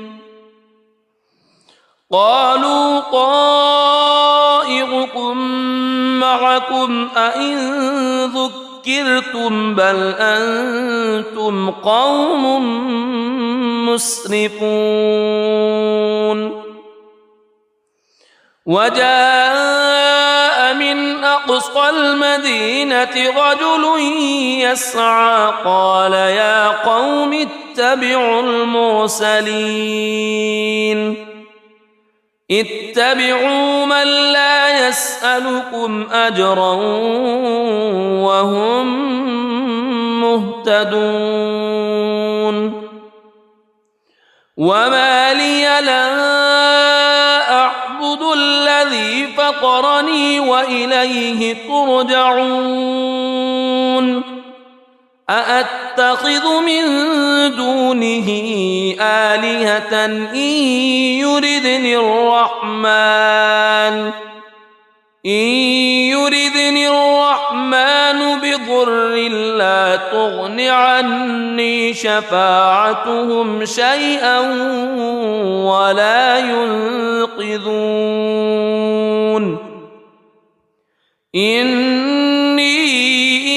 قالوا طائركم معكم أئن ذكرتم بل أنتم قوم مسرفون وجاء من أقصى المدينة رجل يسعى قال يا قوم اتبعوا من لا يسألكم أجرا وهم مهتدون وما لي لا أعبد الذي فطرني وإليه ترجعون أأتخذ من دونه آلهة إن يردني الرحمن بضر لا تغن عني شفاعتهم شيئا ولا ينقذون إني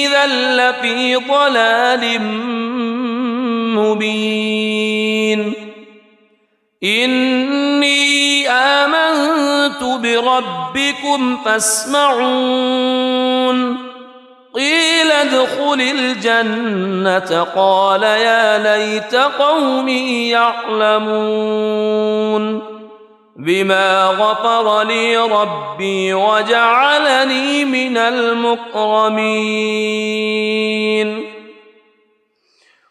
إذا لفي ضلال مبين إني آمنت بربكم فاسمعون قيل ادخل الجنة قال يا ليت قومي يعلمون بما غفر لي ربي وجعلني من المكرمين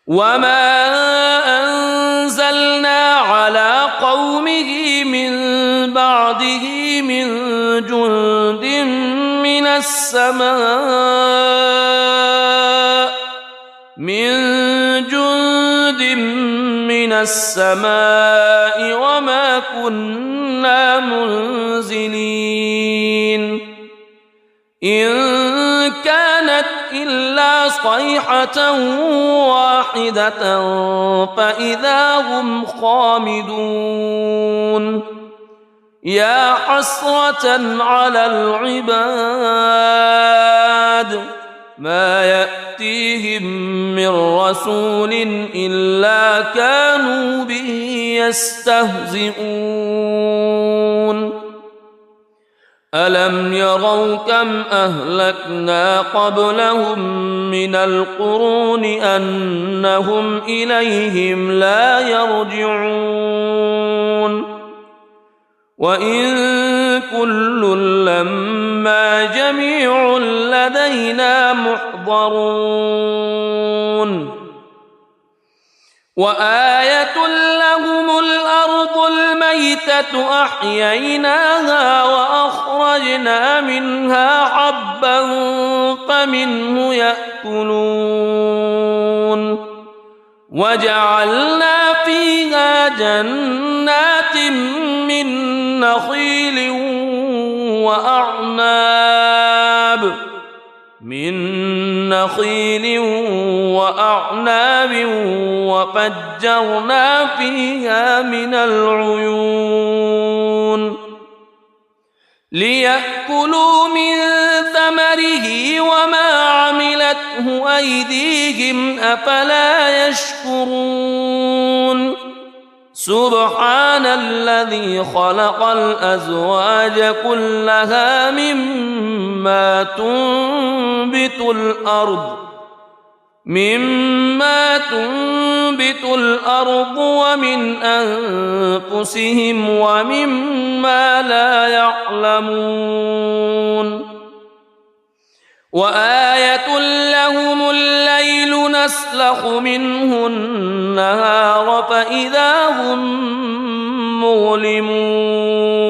وما أنزلنا على قومه من بعده من جند من السماء وما كنا منزلين إن كانت إلا صيحة واحدة فإذا هم خامدون يا حسرة على العباد ما يأتيهم من رسول إلا كانوا به يستهزئون ألم يروا كم أهلكنا قبلهم من القرون أنهم إليهم لا يرجعون وإن كل لما جميع لدينا محضرون وآية لهم الأرض الميتة أحييناها وأخرجنا منها حبا فمنه يأكلون وجعلنا فيها جنات من نخيل وأعناب وفجرنا فيها من العيون ليأكلوا من ثمره وما عملته أيديهم أفلا يشكرون سبحان الذي خلق الأزواج كلها مما تنبت الأرض مما تنبت الأرض ومن أنفسهم ومما لا يعلمون وآية لهم الليل نسلخ منه النهار فإذا هم مظلمون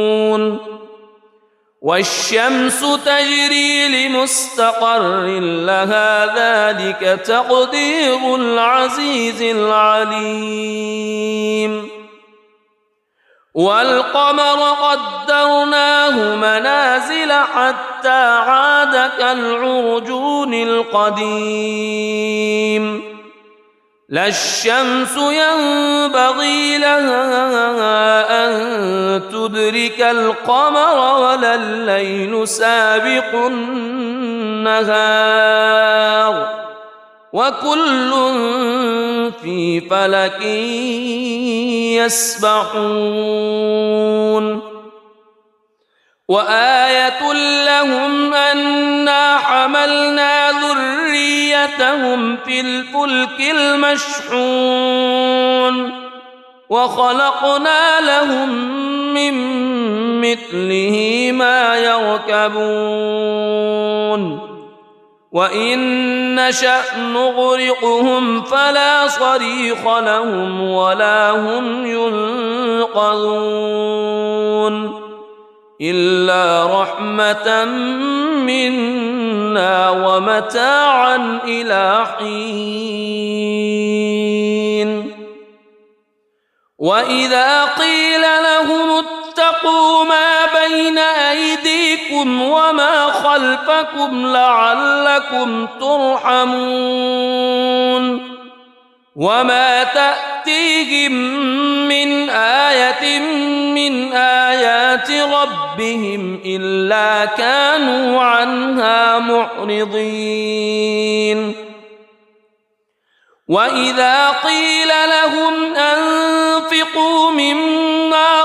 والشمس تجري لمستقر لها ذلك تقدير العزيز العليم والقمر قدرناه منازل حتى عاد كالعرجون القديم لا الشمس ينبغي لها أن تدرك القمر ولا الليل سابق النهار وكل في فلك يسبحون وآية لهم أنا حملنا ذريتهم في الفلك المشحون وخلقنا لهم من مثله ما يركبون وإن نشأ نغرقهم فلا صريخ لهم ولا هم ينقذون إلا رحمة منا ومتاعا إلى حين وإذا قيل لهم اتقوا ما بين أيديكم وما خلفكم لعلكم ترحمون وما تأتيهم من آية من آيات ربهم إلا كانوا عنها معرضين وإذا قيل لهم أنفقوا مما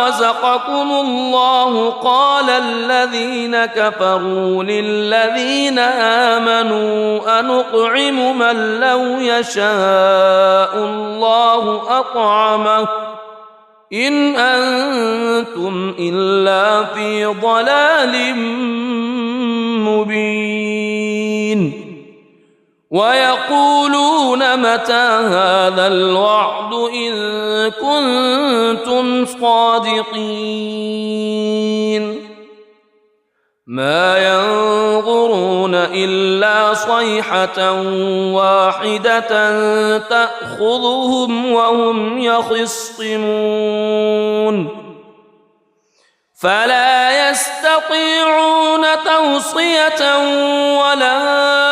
رزقكم الله قال الذين كفروا للذين آمنوا أنطعم من لو يشاء الله أطعمه إن أنتم إلا في ضلال مبين ويقولون متى هذا الوعد إن كنتم صادقين ما ينظرون إلا صيحة واحدة تأخذهم وهم يخصمون فلا يستطيعون توصية ولا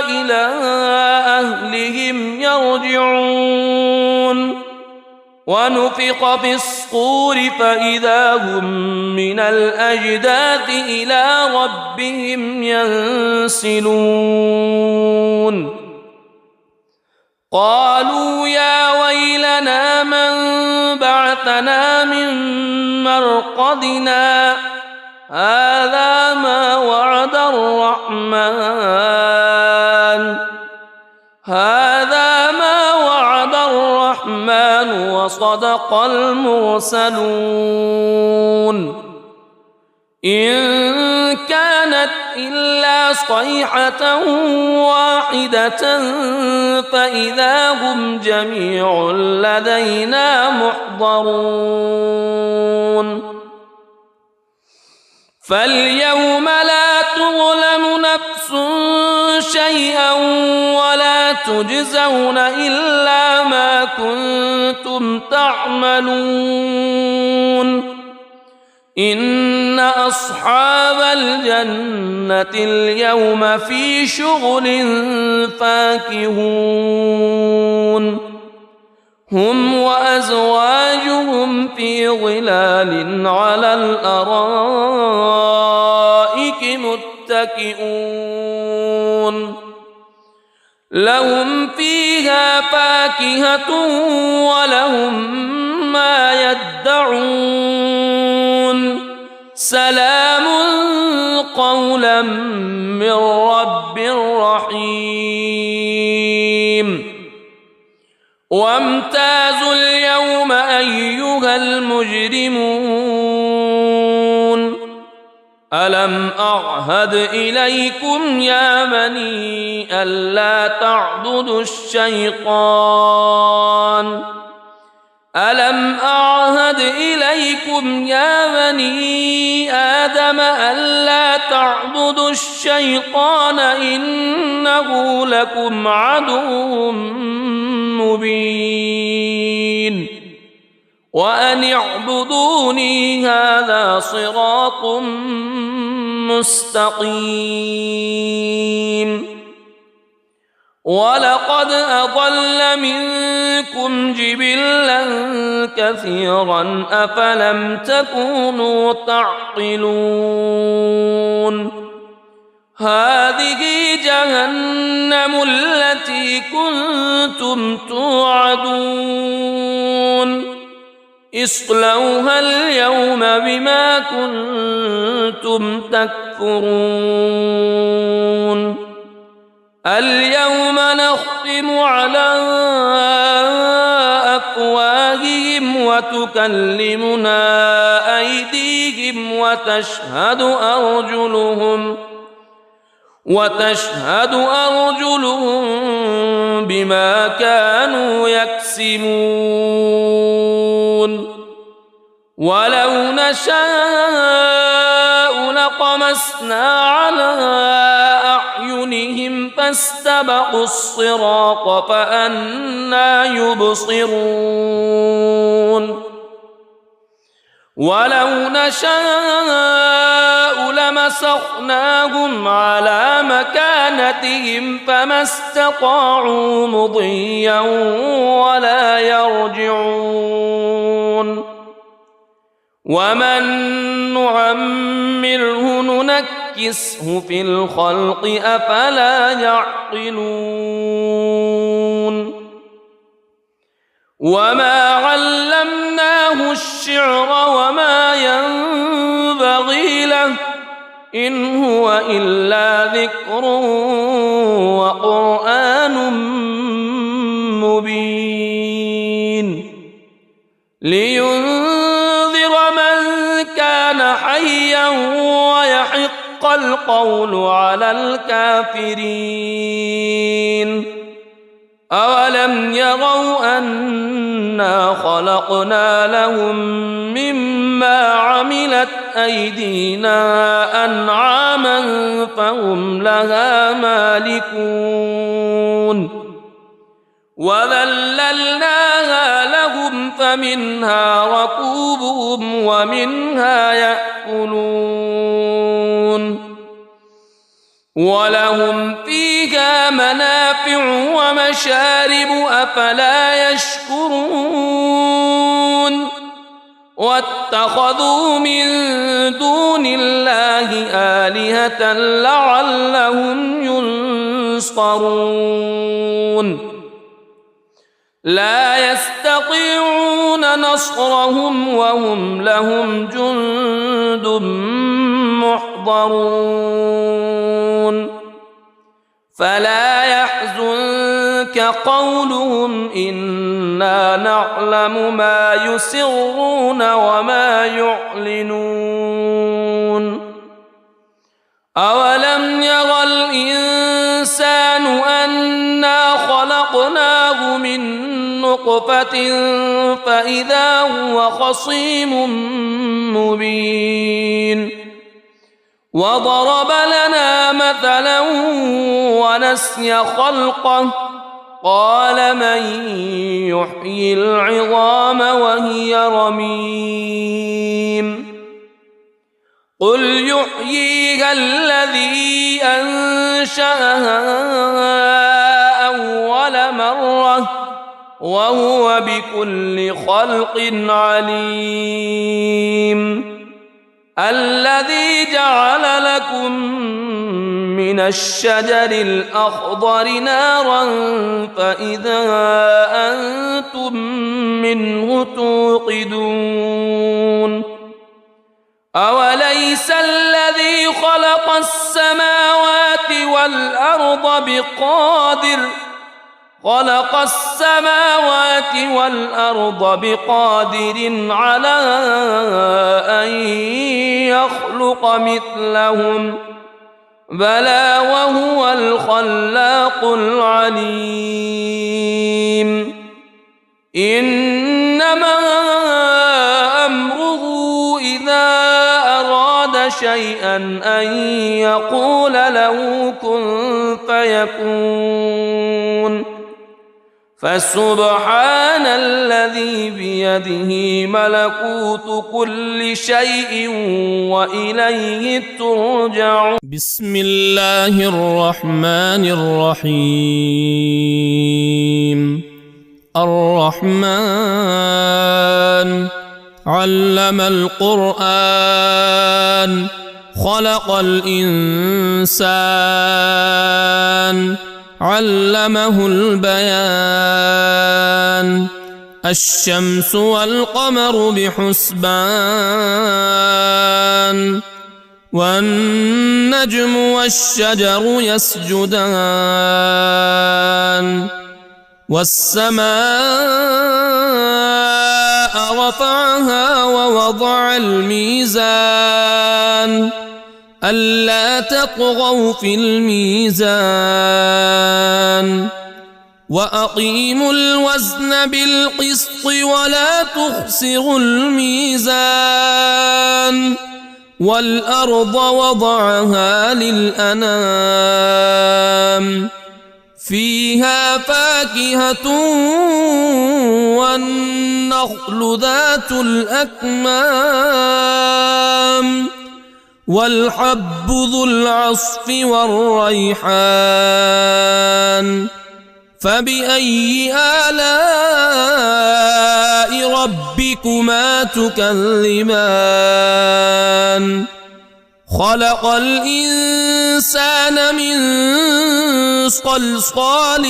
إلى أهلهم يرجعون ونفخ في الصور فإذا هم من الأجداث إلى ربهم ينسلون قالوا يا ويلنا من بعثنا من مرقدنا هذا ما وعد الرحمن وصدق المرسلون إن كانت إلا صيحة واحدة فإذا هم جميع لدينا محضرون فاليوم لا تظلم نفس شيئا ولا تجزون إلا ما كنتم تعملون إن أصحاب الجنة اليوم في شغل فاكهون هم وأزواجهم في ظلال على الأرائك متكئون لهم فيها فاكهة ولهم ما يدعون سلام قولا من رب رحيم وامتازوا اليوم أيها المجرمون ألم أعهد إليكم يا بني ألا تعبدوا الشيطان ألم أعهد إليكم يا بني آدم ألا تعبدوا الشيطان إنه لكم عدو مبين وأن اعبدوني هذا صراط مستقيم ولقد أضل منكم جبلا كثيرا أفلم تكونوا تعقلون هذه جهنم التي كنتم توعدون اصلوها اليوم بما كنتم تكفرون اليوم نختم على أفواههم وتكلمنا أيديهم وتشهد أرجلهم بما كانوا يكسبون ولو نشاء لطمسنا على أعينهم فاستبقوا الصراط فأنى يبصرون ولو نشاء لمسخناهم على مكانتهم فما استطاعوا مضيا ولا يرجعون ومن نعمره ننكسه في الخلق أفلا يعقلون وما علمناه الشعر وما ينبغي له إن هو إلا ذكر وقرآن مبين لينذر من كان حيا ويحق القول على الكافرين أولم يروا أنا خلقنا لهم مما عملت أيدينا أنعاما فهم لها مالكون وذللناها لهم فمنها ركوبهم ومنها يأكلون ولهم فيها منافع ومشارب أفلا يشكرون واتخذوا من دون الله آلهة لعلهم ينصرون لا يستطيعون نصرهم وهم لهم جند محضرون فلا يحزنك قولهم إنا نعلم ما يسرون وما يعلنون أولم ير الإنسان أنا خلقناه من نطفة فإذا هو خصيم مبين وضرب لنا مثلا ونسي خلقه قال من يحيي العظام وهي رميم قل يحييها الذي أنشأها أول مرة وهو بكل خلق عليم الذي جعل لكم من الشجر الأخضر نارا فإذا أنتم منه توقدون أوليس الذي خلق السماوات والأرض بقادر على أن يخلق مثلهم بلى وهو الخلاق العليم إنما أمره إذا أراد شيئا أن يقول له كن فيكون فسبحان الذي بيده ملكوت كل شيء وإليه ترجعون. بسم الله الرحمن الرحيم. الرحمن علم القرآن خلق الإنسان علمه البيان الشمس والقمر بحسبان والنجم والشجر يسجدان والسماء رفعها ووضع الميزان ألا تطغوا في الميزان وأقيموا الوزن بالقسط ولا تخسروا الميزان والأرض وضعها للأنام فيها فاكهة والنخل ذات الأكمام والحب ذو العصف والريحان فبأي آلاء ربكما تكذبان خلق الإنسان من صلصال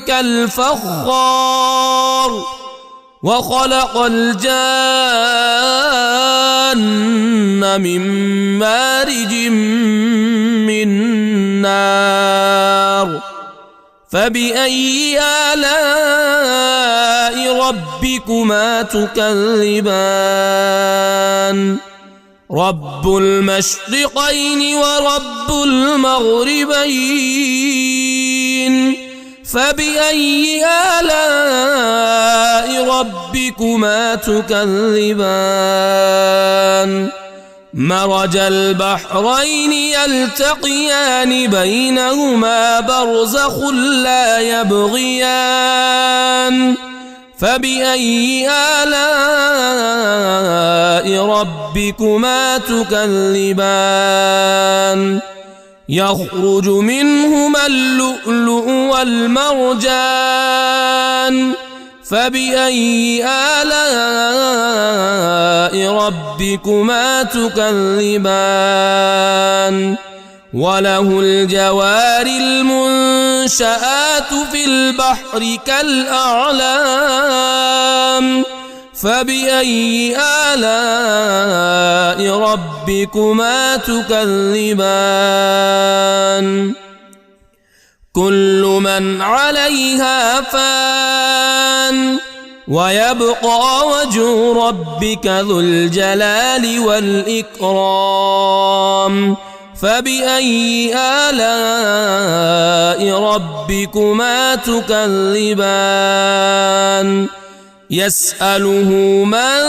كالفخار وخلق الجان من مارج من نار فبأي آلاء ربكما تكذبان رب المشرقين ورب المغربين فبأي آلاء ربكما تكذبان مرج البحرين يلتقيان بينهما برزخ لا يبغيان فبأي آلاء ربكما تكذبان يخرج منهما اللؤلؤ والمرجان فبأي آلاء ربكما تكذبان وله الجوار المنشآت في البحر كالأعلام فبأي آلاء ربكما تكذبان كل من عليها فان ويبقى وجه ربك ذو الجلال والإكرام فبأي آلاء ربكما تكذبان يسأله من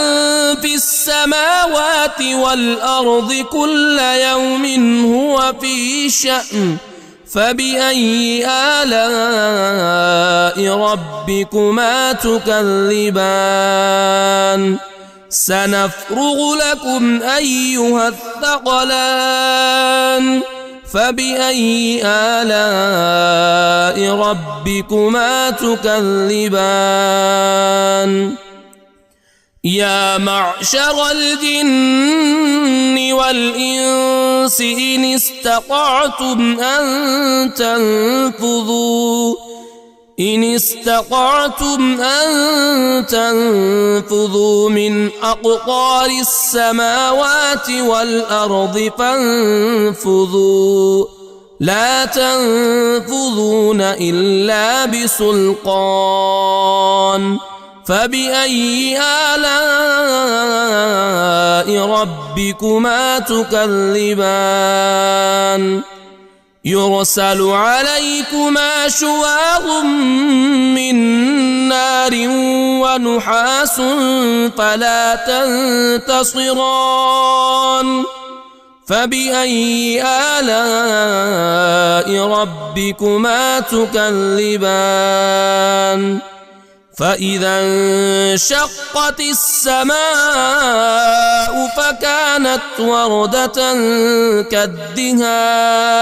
في السماوات والأرض كل يوم هو في شأن فبأي آلاء ربكما تكذبان سنفرغ لكم أيها الثقلان فبأي آلاء ربكما تكذبان يا معشر الجن والإنس إن استطعتم أن تنفذوا من أقطار السماوات والأرض فانفذوا لا تنفذون إلا بسلطان فبأي آلاء ربكما تكذبان يرسل عليكما شواظ من نار ونحاس فلا تنتصران فبأي آلاء ربكما تكذبان فإذا انشقت السماء فكانت وردة كالدهان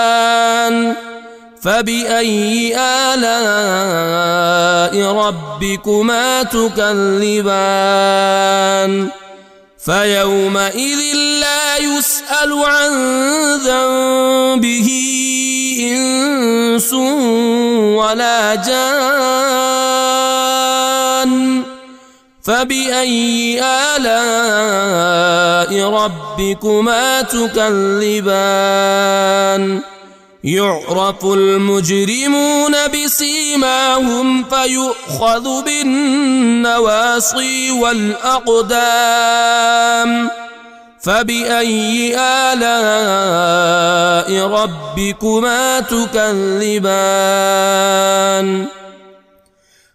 فبأي آلاء ربكما تكذبان فيومئذ لا يسأل عن ذنبه إنس ولا جان فبأي آلاء ربكما تكذبان يعرف المجرمون بسيماهم فيؤخذ بالنواصي والأقدام فبأي آلاء ربكما تكذبان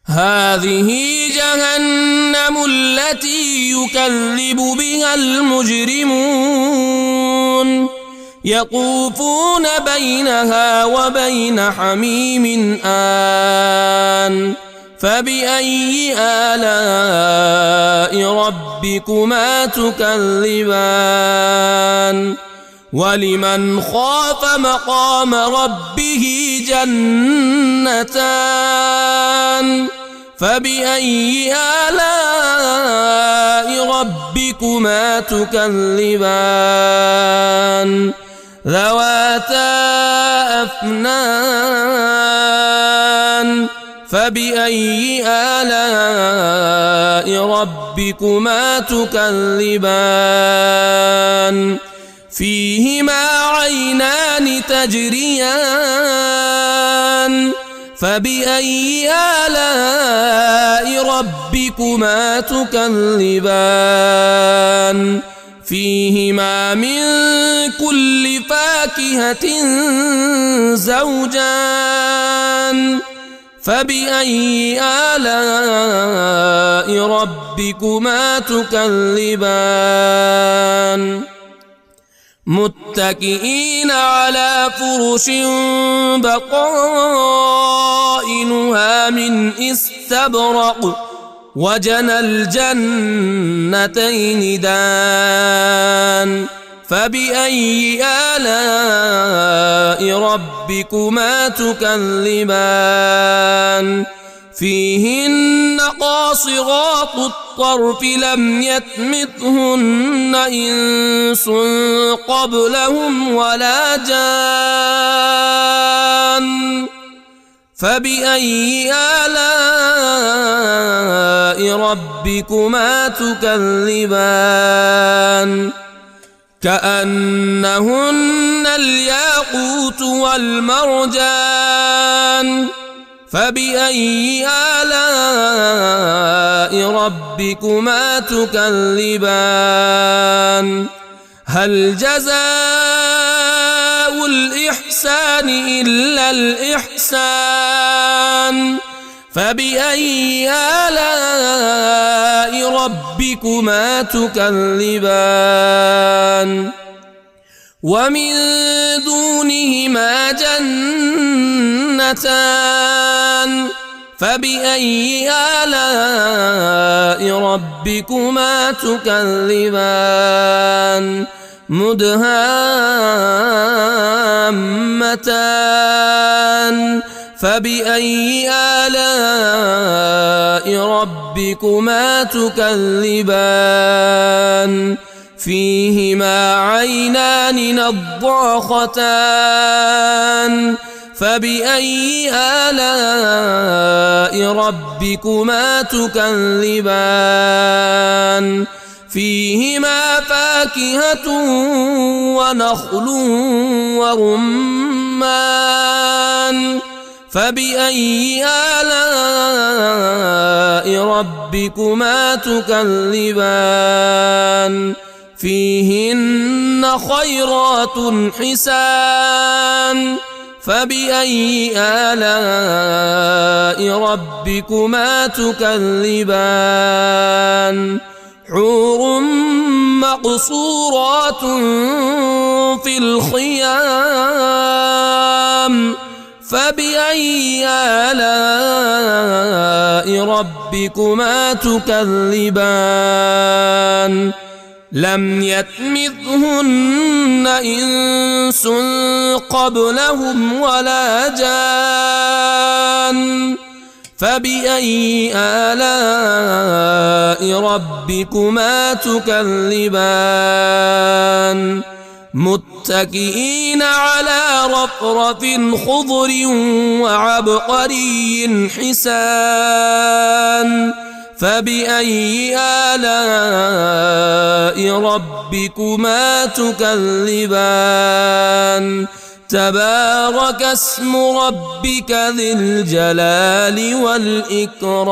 هذه جهنم التي يكذب بها المجرمون يطوفون بينها وبين حميم آن فبأي آلاء ربكما تكذبان ولمن خاف مقام ربه جنتان فبأي آلاء ربكما تكذبان ذواتا أفنان فبأي آلاء ربكما تكذبان فيهما عينان تجريان فبأي آلاء ربكما تكذبان فيهما من كل فاكهة زوجان فبأي آلاء ربكما تكذبان متكئين على فرش بطائنها من استبرق وجنى الجنتين دان فبأي آلاء ربكما تكذبان فيهن قاصرات الطرف لم يطمثهن إنس قبلهم ولا جان فبأي آلاء ربكما تكذبان كأنهن الياقوت والمرجان فبأي آلاء ربكما تكذبان هل جزاء الإحسان إلا الإحسان فبأي آلاء ربكما تكذبان ومن دونهما جنتان فبأي آلاء ربكما تكذبان مدهامتان فبأي آلاء ربكما تكذبان فيهما عينان نضاختان فبأي آلاء ربكما تكذبان فيهما فاكهة ونخل ورمان ورمان فبأي آلاء ربكما تكذبان فيهن خيرات حسان فبأي آلاء ربكما تكذبان حور مقصورات في الخيام فبأي آلاء ربكما تكذبان لم يطمثهن إنس قبلهم ولا جان فبأي آلاء ربكما تكذبان متكئين على رفرف خضر وعبقري حسان فبأي آلاء ربكما تكذبان تبارك اسم ربك ذي الجلال والإكرام